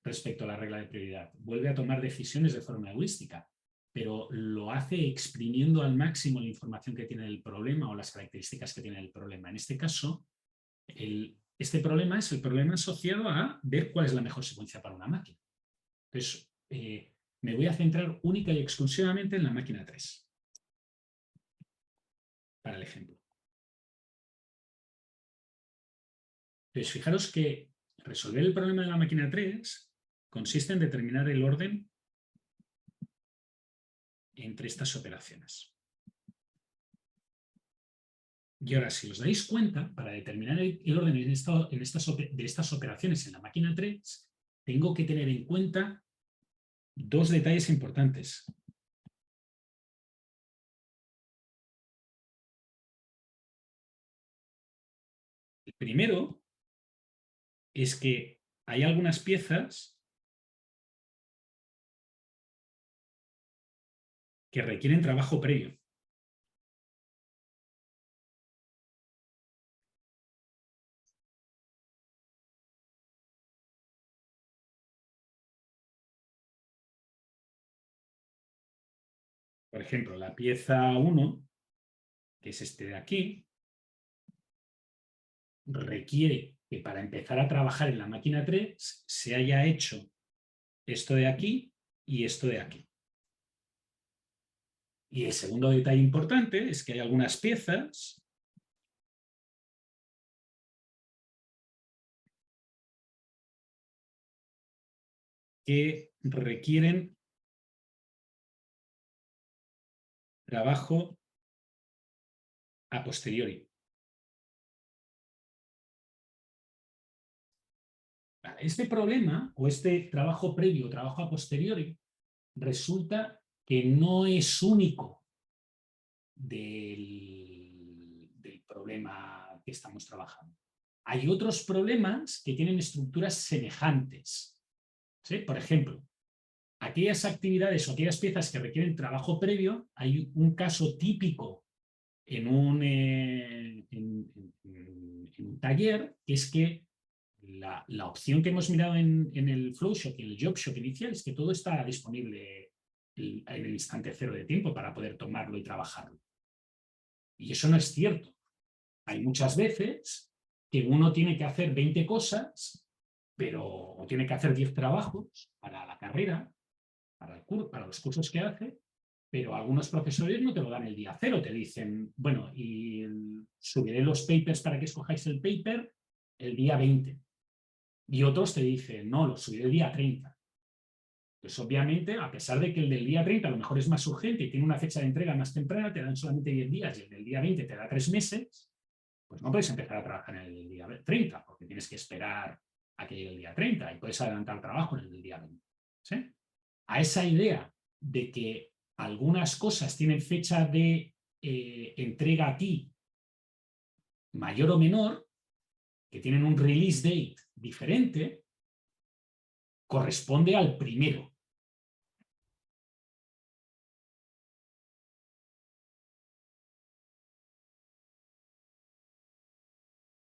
[SPEAKER 1] respecto a la regla de prioridad. Vuelve a tomar decisiones de forma heurística, pero lo hace exprimiendo al máximo la información que tiene el problema o las características que tiene el problema. En este caso, este problema es el problema asociado a ver cuál es la mejor secuencia para una máquina. Entonces, me voy a centrar única y exclusivamente en la máquina 3 para el ejemplo. Entonces, fijaros que resolver el problema de la máquina 3 consiste en determinar el orden entre estas operaciones. Y ahora, si os dais cuenta, para determinar el orden de estas operaciones en la máquina 3, tengo que tener en cuenta dos detalles importantes. El primero es que hay algunas piezas que requieren trabajo previo. Por ejemplo, la pieza 1, que es este de aquí, requiere que para empezar a trabajar en la máquina 3 se haya hecho esto de aquí y esto de aquí. Y el segundo detalle importante es que hay algunas piezas que requieren trabajo a posteriori. Este problema o este trabajo previo, trabajo a posteriori, resulta que no es único del problema que estamos trabajando. Hay otros problemas que tienen estructuras semejantes. ¿Sí? Por ejemplo, aquellas actividades o aquellas piezas que requieren trabajo previo, hay un caso típico en un taller, que es que la opción que hemos mirado en el Flowshop y en el JobShop inicial es que todo está disponible en el instante cero de tiempo para poder tomarlo y trabajarlo. Y eso no es cierto. Hay muchas veces que uno tiene que hacer 20 cosas, pero o tiene que hacer 10 trabajos para la carrera, para los cursos que hace, pero algunos profesores no te lo dan el día cero, te dicen, bueno, y subiré los papers para que escojáis el paper el día 20. Y otros te dicen, no, lo subiré el día 30. Pues obviamente, a pesar de que el del día 30 a lo mejor es más urgente y tiene una fecha de entrega más temprana, te dan solamente 10 días y el del día 20 te da 3 meses, pues no puedes empezar a trabajar en el día 30, porque tienes que esperar a que llegue el día 30 y puedes adelantar trabajo en el del día 20. ¿Sí? A esa idea de que algunas cosas tienen fecha de entrega a ti mayor o menor, que tienen un release date diferente, corresponde al primero.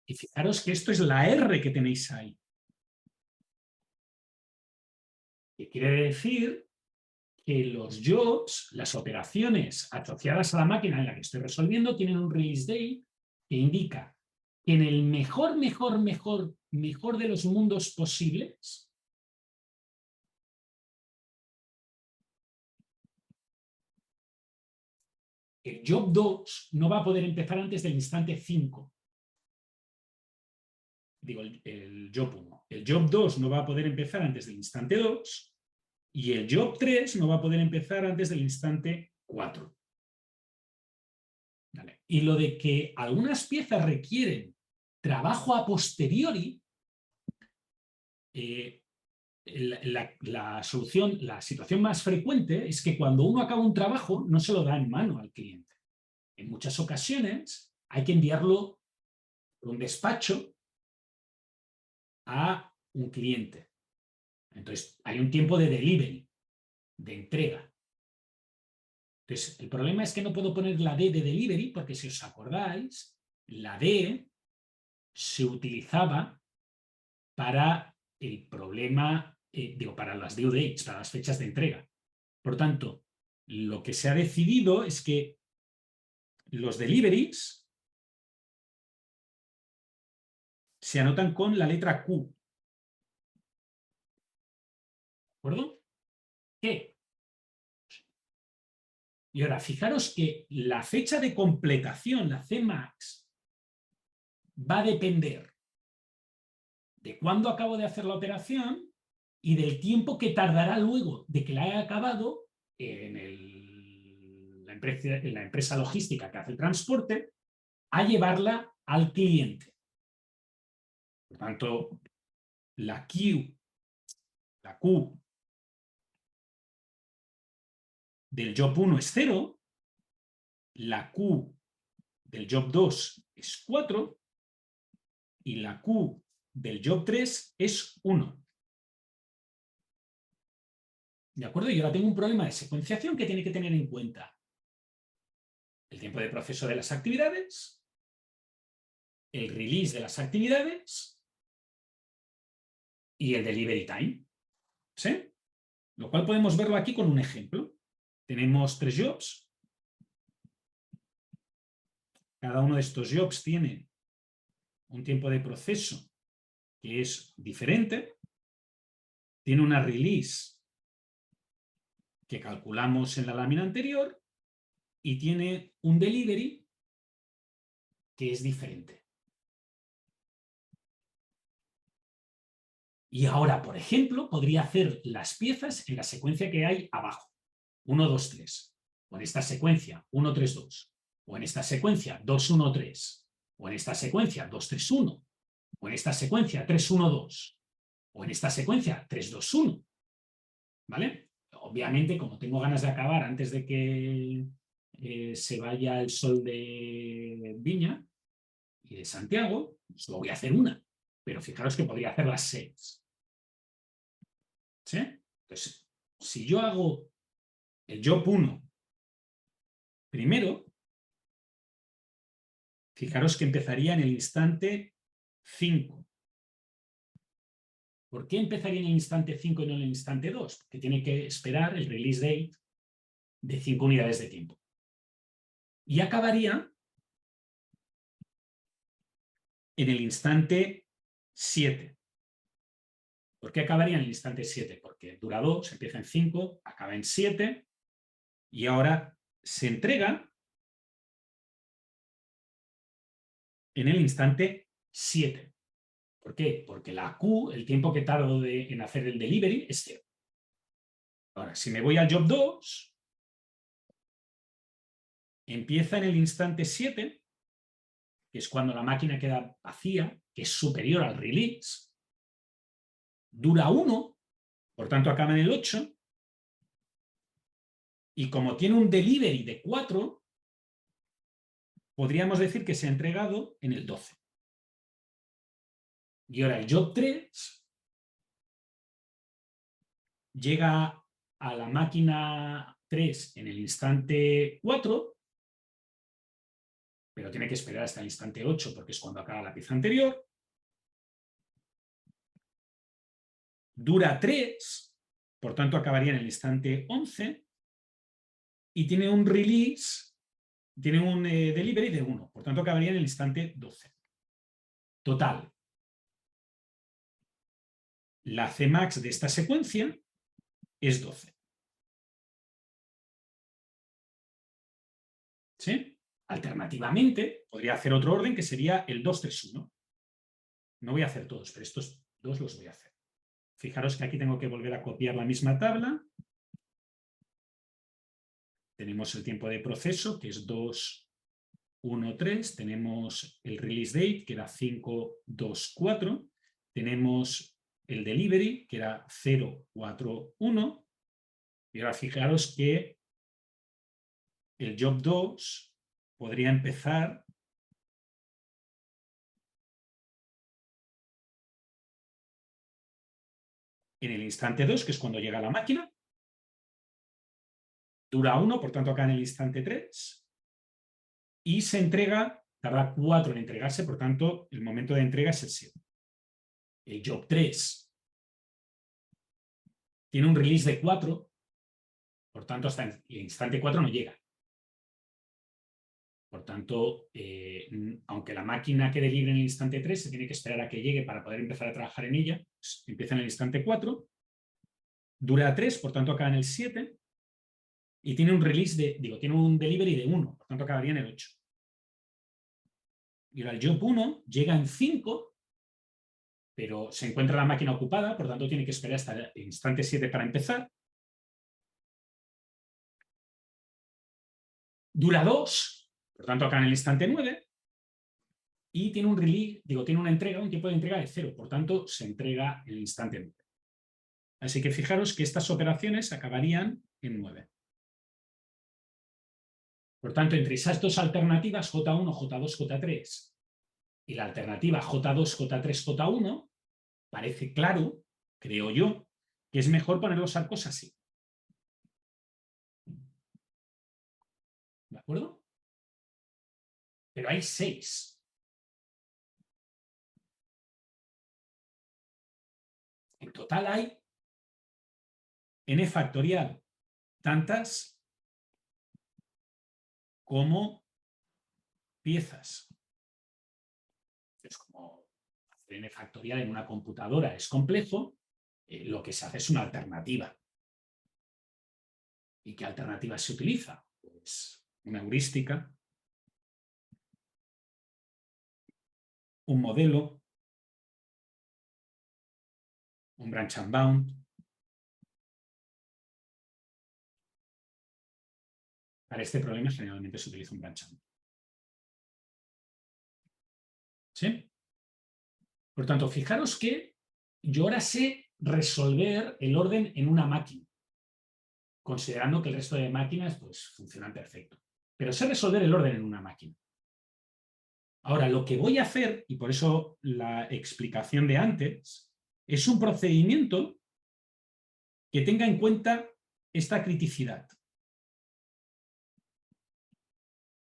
[SPEAKER 1] Y fijaros que esto es la R que tenéis ahí. Que quiere decir que los jobs, las operaciones asociadas a la máquina en la que estoy resolviendo, tienen un release date que indica que en el mejor de los mundos posibles, el job 2 no va a poder empezar antes del instante 5. Digo, el job 1. El job 2 no va a poder empezar antes del instante 2 y el job 3 no va a poder empezar antes del instante 4. ¿Vale? Y lo de que algunas piezas requieren trabajo a posteriori, la solución, la situación más frecuente es que cuando uno acaba un trabajo no se lo da en mano al cliente. En muchas ocasiones hay que enviarlo por un despacho a un cliente. Entonces hay un tiempo de delivery, de entrega. Entonces el problema es que no puedo poner la D de delivery porque si os acordáis, la D se utilizaba para el problema, para las due dates, para las fechas de entrega. Por tanto, lo que se ha decidido es que los deliveries se anotan con la letra Q. ¿De acuerdo? ¿Qué? Y ahora, fijaros que la fecha de completación, la Cmax, va a depender de cuándo acabo de hacer la operación y del tiempo que tardará luego de que la haya acabado en la empresa logística que hace el transporte a llevarla al cliente. Por tanto, la Q del job 1 es 0, la Q del job 2 es 4 y la Q del job 3 es 1. ¿De acuerdo? Y ahora tengo un problema de secuenciación que tiene que tener en cuenta el tiempo de proceso de las actividades, el release de las actividades y el delivery time. ¿Sí? Lo cual podemos verlo aquí con un ejemplo. Tenemos 3 jobs. Cada uno de estos jobs tiene un tiempo de proceso que es diferente. Tiene una release que calculamos en la lámina anterior y tiene un delivery que es diferente. Y ahora, por ejemplo, podría hacer las piezas en la secuencia que hay abajo. 1, 2, 3. O en esta secuencia 1, 3, 2. O en esta secuencia 2, 1, 3. O en esta secuencia 2, 3, 1. O en esta secuencia 3, 1, 2. O en esta secuencia 3, 2, 1. ¿Vale? Obviamente, como tengo ganas de acabar antes de que se vaya el sol de Viña y de Santiago, solo voy a hacer una. Pero fijaros que podría hacer las 6. ¿Sí? Entonces, si yo hago el job 1 primero, fijaros que empezaría en el instante 5. ¿Por qué empezaría en el instante 5 y no en el instante 2? Porque tiene que esperar el release date de 5 unidades de tiempo. Y acabaría en el instante 7. ¿Por qué acabaría en el instante 7? Porque dura 2, empieza en 5, acaba en 7 y ahora se entrega en el instante 7. ¿Por qué? Porque la Q, el tiempo que tardo en hacer el delivery, es 0. Ahora, si me voy al job 2, empieza en el instante 7, que es cuando la máquina queda vacía, que es superior al release, dura 1, por tanto acaba en el 8, y como tiene un delivery de 4, podríamos decir que se ha entregado en el 12. Y ahora el job 3 llega a la máquina 3 en el instante 4, pero tiene que esperar hasta el instante 8 porque es cuando acaba la pieza anterior. Dura 3, por tanto acabaría en el instante 11 y tiene un release, tiene un delivery de 1, por tanto acabaría en el instante 12. Total. La Cmax de esta secuencia es 12. ¿Sí? Alternativamente, podría hacer otro orden que sería el 2, 3, 1. No voy a hacer todos, pero estos dos los voy a hacer. Fijaros que aquí tengo que volver a copiar la misma tabla. Tenemos el tiempo de proceso, que es 2, 1, 3. Tenemos el release date, que era 5, 2, 4. Tenemos el delivery, que era 0, 4, 1. Y ahora fijaros que el job 2 podría empezar en el instante 2, que es cuando llega la máquina. Dura 1, por tanto acá en el instante 3. Y se entrega, tarda 4 en entregarse, por tanto el momento de entrega es el 7. El job 3 tiene un release de 4, por tanto hasta el instante 4 no llega. Por tanto, aunque la máquina quede libre en el instante 3, se tiene que esperar a que llegue para poder empezar a trabajar en ella. Pues empieza en el instante 4, dura 3, por tanto acaba en el 7, y tiene un release tiene un delivery de 1, por tanto acabaría en el 8. Y ahora el job 1 llega en 5, pero se encuentra la máquina ocupada, por tanto tiene que esperar hasta el instante 7 para empezar. Dura 2, por tanto acá en el instante 9, y tiene un release, tiene una entrega, un tiempo de entrega de 0, por tanto se entrega en el instante 9. Así que fijaros que estas operaciones acabarían en 9. Por tanto, entre esas dos alternativas, J1, J2, J3, y la alternativa J2, J3, J1, parece claro, creo yo, que es mejor poner los arcos así. ¿De acuerdo? Pero hay 6. En total hay n factorial tantas como piezas. Entonces, como hacer n factorial en una computadora es complejo, lo que se hace es una alternativa. ¿Y qué alternativa se utiliza? Pues una heurística, un modelo, un branch and bound. Para este problema generalmente se utiliza un branch and bound. ¿Sí? Por tanto, fijaros que yo ahora sé resolver el orden en una máquina, considerando que el resto de máquinas pues, funcionan perfecto. Pero sé resolver el orden en una máquina. Ahora, lo que voy a hacer, y por eso la explicación de antes, es un procedimiento que tenga en cuenta esta criticidad.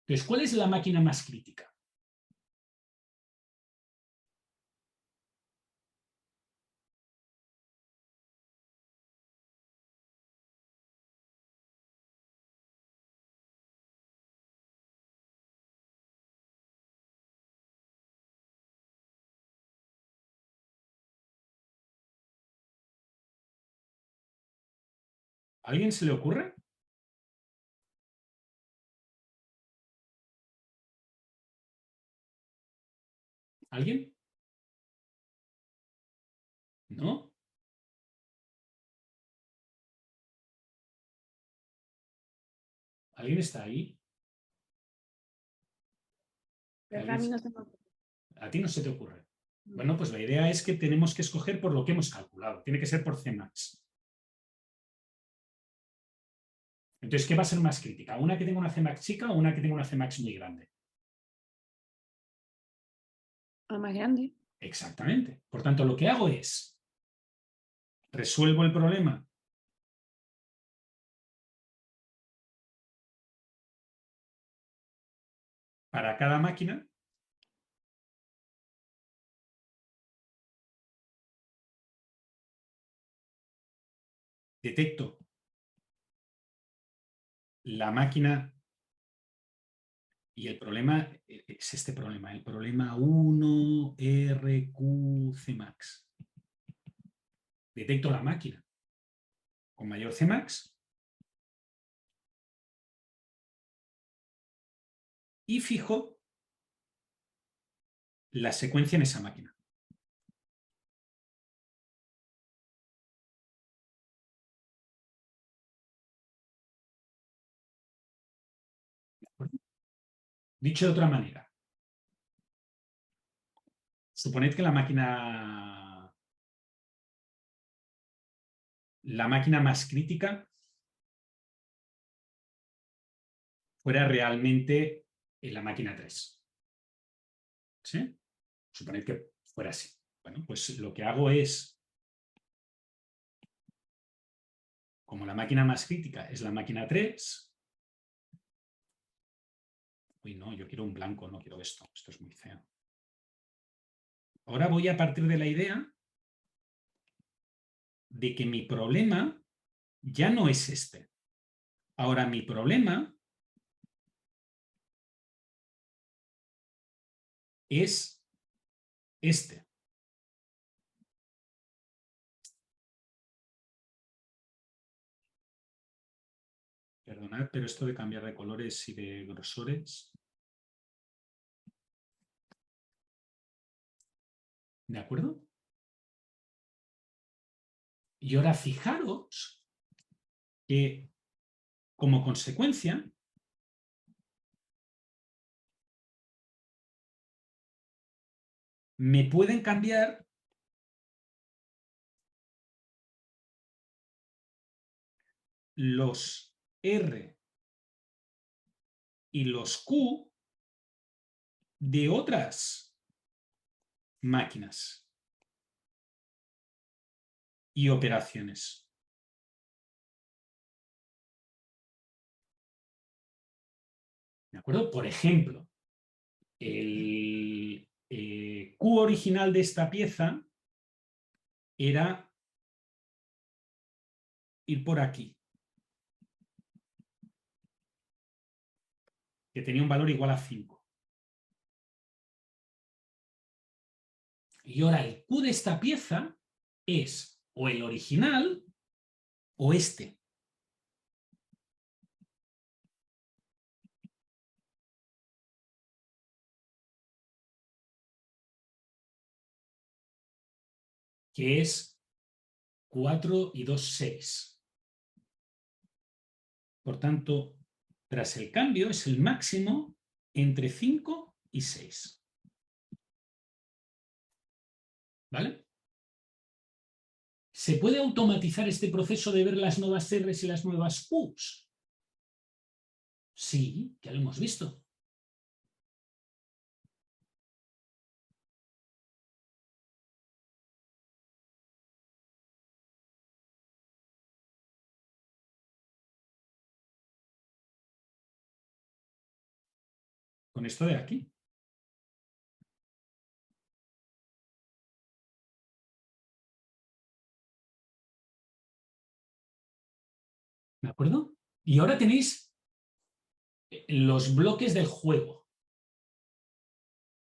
[SPEAKER 1] Entonces, ¿cuál es la máquina más crítica? ¿A alguien se le ocurre? ¿Alguien? ¿No? ¿Alguien está ahí?
[SPEAKER 2] Pero a mí no se me ocurre.
[SPEAKER 1] ¿A ti no se te ocurre? Bueno, pues la idea es que tenemos que escoger por lo que hemos calculado. Tiene que ser por Cmax. Entonces, ¿qué va a ser más crítica? ¿Una que tenga una Cmax chica o una que tenga una Cmax muy grande?
[SPEAKER 2] La más grande.
[SPEAKER 1] Exactamente. Por tanto, lo que hago es resuelvo el problema para cada máquina. Detecto la máquina y el problema es este problema, el problema 1RQ Cmax. Detecto la máquina con mayor Cmax y fijo la secuencia en esa máquina. Dicho de otra manera, suponed que la máquina más crítica fuera realmente en la máquina 3. ¿Sí? Suponed que fuera así. Bueno, pues lo que hago es, como la máquina más crítica es la máquina 3, uy, no, yo quiero un blanco, no quiero esto es muy feo. Ahora voy a partir de la idea de que mi problema ya no es este. Ahora mi problema es este. Perdonad, pero esto de cambiar de colores y de grosores. ¿De acuerdo? Y ahora fijaros que como consecuencia me pueden cambiar los R y los Q de otras máquinas y operaciones. ¿De acuerdo? Por ejemplo, el Q original de esta pieza era ir por aquí, que tenía un valor igual a 5. Y ahora el Q de esta pieza es o el original o este. Que es 4 y 2, 6. Por tanto, tras el cambio es el máximo entre 5 y 6. ¿Vale? ¿Se puede automatizar este proceso de ver las nuevas R's y las nuevas Q's? Sí, ya lo hemos visto. Con esto de aquí. ¿De acuerdo? Y ahora tenéis los bloques del juego.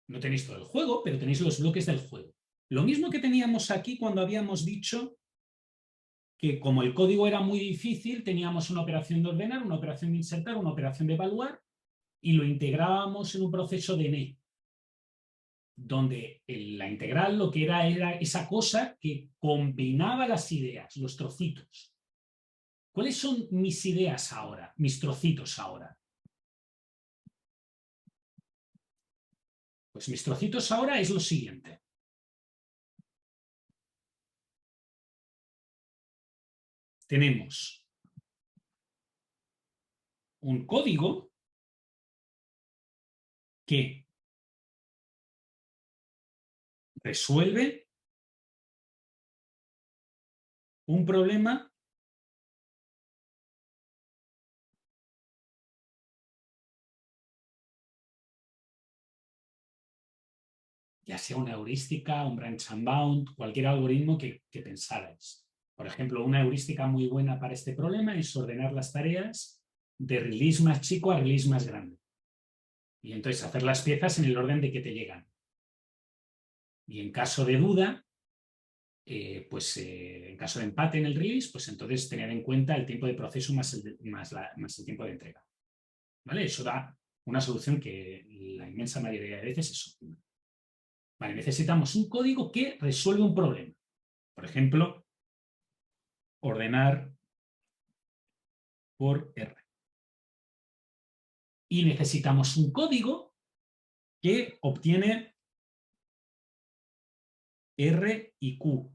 [SPEAKER 1] No tenéis todo el juego, pero tenéis los bloques del juego. Lo mismo que teníamos aquí cuando habíamos dicho que como el código era muy difícil, teníamos una operación de ordenar, una operación de insertar, una operación de evaluar y lo integrábamos en un proceso de NE, donde la integral lo que era esa cosa que combinaba las ideas, los trocitos. ¿Cuáles son mis ideas ahora, mis trocitos ahora? Pues mis trocitos ahora es lo siguiente. Tenemos un código que resuelve un problema ya sea una heurística, un branch and bound, cualquier algoritmo que pensarais. Por ejemplo, una heurística muy buena para este problema es ordenar las tareas de release más chico a release más grande. Y entonces hacer las piezas en el orden de que te llegan. Y en caso de duda, en caso de empate en el release, pues entonces tener en cuenta el tiempo de proceso más el tiempo de entrega. ¿Vale? Eso da una solución que la inmensa mayoría de veces es óptima. Vale, necesitamos un código que resuelve un problema. Por ejemplo, ordenar por R. Y necesitamos un código que obtiene R y Q.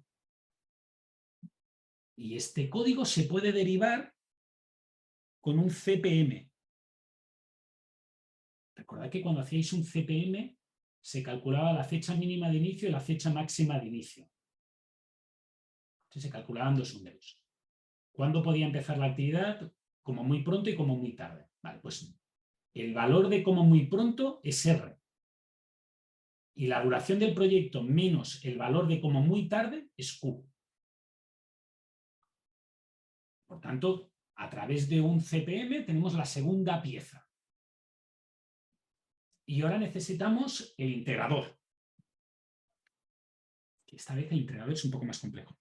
[SPEAKER 1] Y este código se puede derivar con un CPM. Recordad que cuando hacíais un CPM se calculaba la fecha mínima de inicio y la fecha máxima de inicio. Entonces se calculaban dos números. ¿Cuándo podía empezar la actividad? Como muy pronto y como muy tarde. Vale, pues el valor de como muy pronto es R. Y la duración del proyecto menos el valor de como muy tarde es Q. Por tanto, a través de un CPM tenemos la segunda pieza. Y ahora necesitamos el integrador. Esta vez el integrador es un poco más complejo.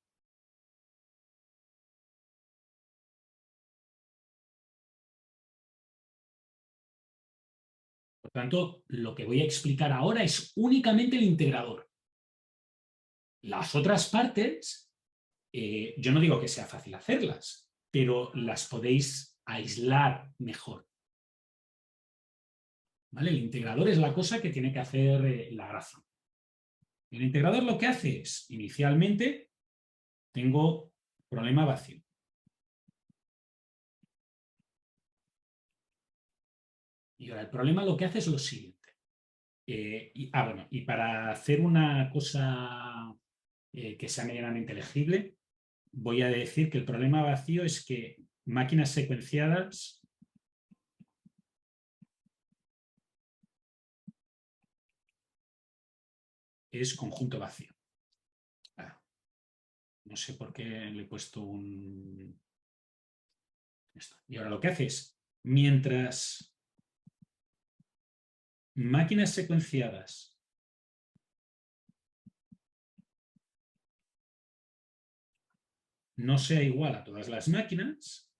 [SPEAKER 1] Por tanto, lo que voy a explicar ahora es únicamente el integrador. Las otras partes, yo no digo que sea fácil hacerlas, pero las podéis aislar mejor. ¿Vale? El integrador es la cosa que tiene que hacer la gracia. El integrador lo que hace es, inicialmente, tengo problema vacío. Y ahora el problema lo que hace es lo siguiente. Y para hacer una cosa que sea medianamente legible, voy a decir que el problema vacío es que máquinas secuenciadas es conjunto vacío. No sé por qué le he puesto un... Esto. Y ahora lo que hace es, mientras máquinas secuenciadas no sea igual a todas las máquinas,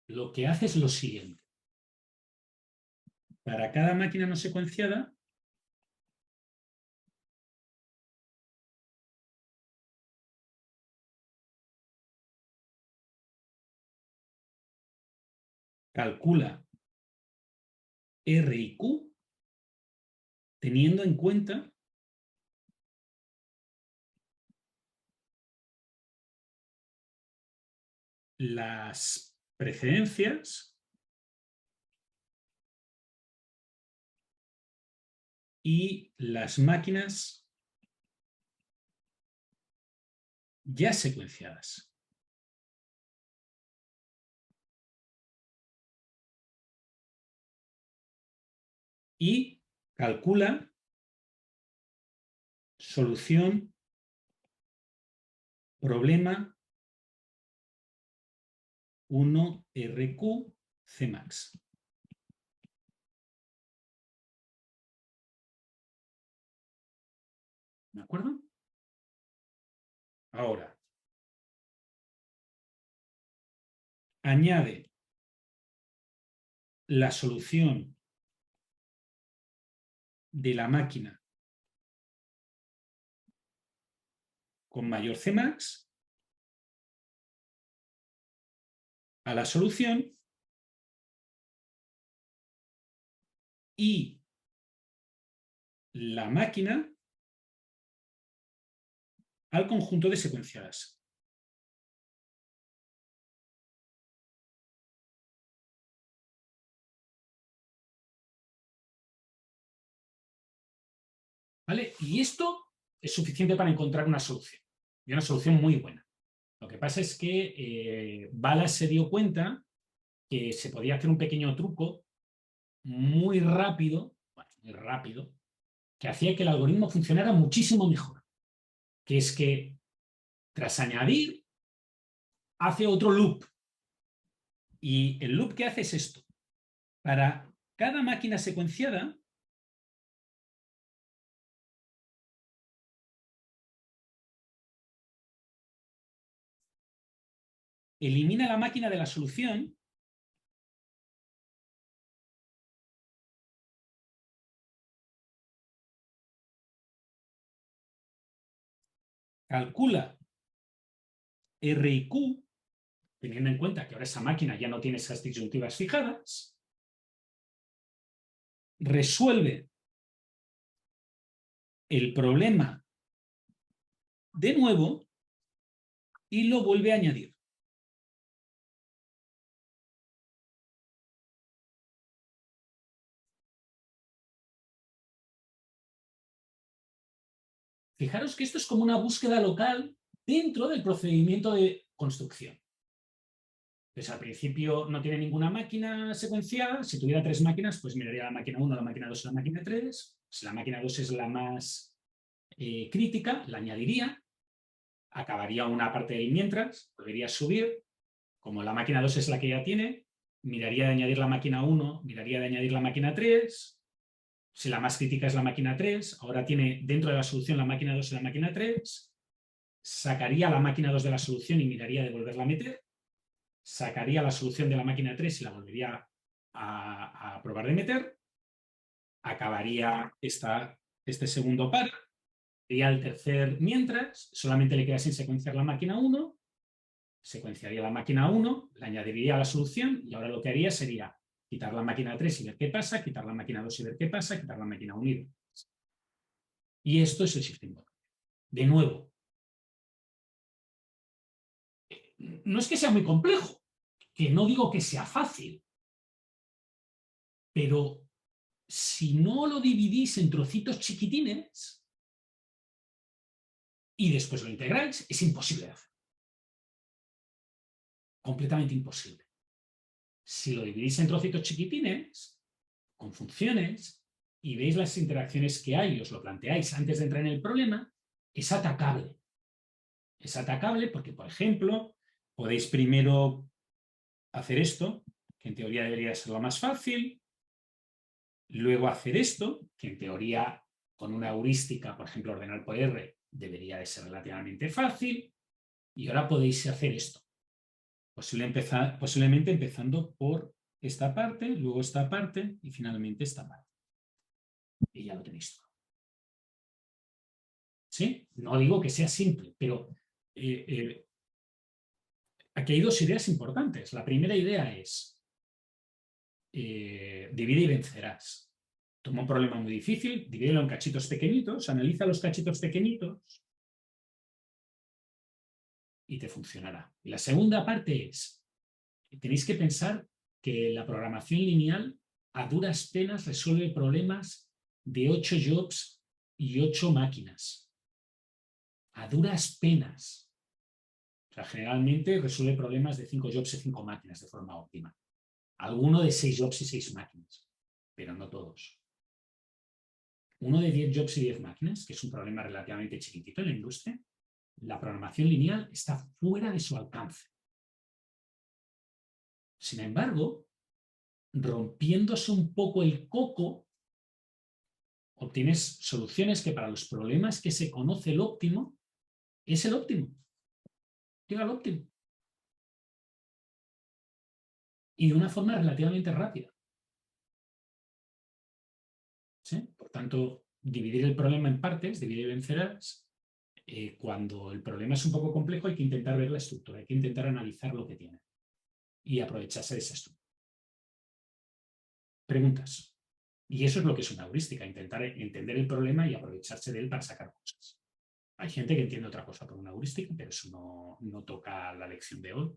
[SPEAKER 1] lo que hace es lo siguiente. Para cada máquina no secuenciada, calcula R y Q teniendo en cuenta las precedencias y las máquinas ya secuenciadas. Y calcula solución, problema 1RQ Cmax. ¿De acuerdo? Ahora, añade la solución de la máquina con mayor Cmax a la solución y la máquina al conjunto de secuenciadas. ¿Vale? Y esto es suficiente para encontrar una solución. Y una solución muy buena. Lo que pasa es que Balas se dio cuenta que se podía hacer un pequeño truco muy rápido, bueno, muy rápido, que hacía que el algoritmo funcionara muchísimo mejor. Que es que tras añadir, hace otro loop. Y el loop que hace es esto. Para cada máquina secuenciada, elimina la máquina de la solución calcula R y Q, teniendo en cuenta que ahora esa máquina ya no tiene esas disyuntivas fijadas, resuelve el problema de nuevo y lo vuelve a añadir. Fijaros que esto es como una búsqueda local dentro del procedimiento de construcción. Entonces, al principio no tiene ninguna máquina secuenciada. Si tuviera 3 máquinas, pues miraría la máquina 1, la máquina 2 y la máquina 3. Si la máquina 2 es la más crítica, la añadiría. Acabaría una parte del mientras, podría subir. Como la máquina 2 es la que ya tiene, miraría de añadir la máquina 1, miraría de añadir la máquina 3. Si la más crítica es la máquina 3, ahora tiene dentro de la solución la máquina 2 y la máquina 3. Sacaría la máquina 2 de la solución y miraría de volverla a meter. Sacaría la solución de la máquina 3 y la volvería a probar de meter. Acabaría este segundo par. Y al tercer mientras, solamente le queda sin secuenciar la máquina 1. Secuenciaría la máquina 1, le añadiría la solución y ahora lo que haría sería quitar la máquina 3 y ver qué pasa, quitar la máquina 2 y ver qué pasa, quitar la máquina 1 y ver qué pasa. Y esto es el shifting board. De nuevo, no es que sea muy complejo, que no digo que sea fácil, pero si no lo dividís en trocitos chiquitines y después lo integráis, es imposible de hacer. Completamente imposible. Si lo dividís en trocitos chiquitines, con funciones, y veis las interacciones que hay y os lo planteáis antes de entrar en el problema, es atacable. Es atacable porque, por ejemplo, podéis primero hacer esto, que en teoría debería ser lo más fácil, luego hacer esto, que en teoría con una heurística, por ejemplo, ordenar por R, debería de ser relativamente fácil, y ahora podéis hacer esto. Posiblemente empezando por esta parte, luego esta parte y finalmente esta parte. Y ya lo tenéis todo. ¿Sí? No digo que sea simple, pero aquí hay dos ideas importantes. La primera idea es divide y vencerás. Toma un problema muy difícil, divídelo en cachitos pequeñitos, analiza los cachitos pequeñitos y te funcionará. Y la segunda parte es, tenéis que pensar que la programación lineal a duras penas resuelve problemas de 8 jobs y 8 máquinas. A duras penas. O sea, generalmente resuelve problemas de 5 jobs y 5 máquinas de forma óptima. Alguno de 6 jobs y 6 máquinas, pero no todos. Uno de 10 jobs y 10 máquinas, que es un problema relativamente chiquitito en la industria, la programación lineal está fuera de su alcance. Sin embargo, rompiéndose un poco el coco, obtienes soluciones que para los problemas que se conoce el óptimo, es el óptimo. Llega al óptimo. Y de una forma relativamente rápida. ¿Sí? Por tanto, dividir el problema en partes, divide y vencerás. Cuando el problema es un poco complejo hay que intentar ver la estructura, hay que intentar analizar lo que tiene y aprovecharse de esa estructura. Preguntas. Y eso es lo que es una heurística, intentar entender el problema y aprovecharse de él para sacar cosas. Hay gente que entiende otra cosa por una heurística, pero eso no toca la lección de hoy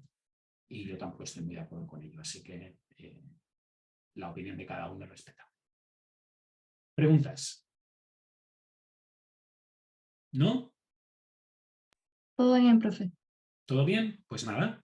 [SPEAKER 1] y yo tampoco estoy muy de acuerdo con ello, así que la opinión de cada uno es respetable. ¿Preguntas? ¿No?
[SPEAKER 3] Todo bien, profe.
[SPEAKER 1] ¿Todo bien? Pues nada.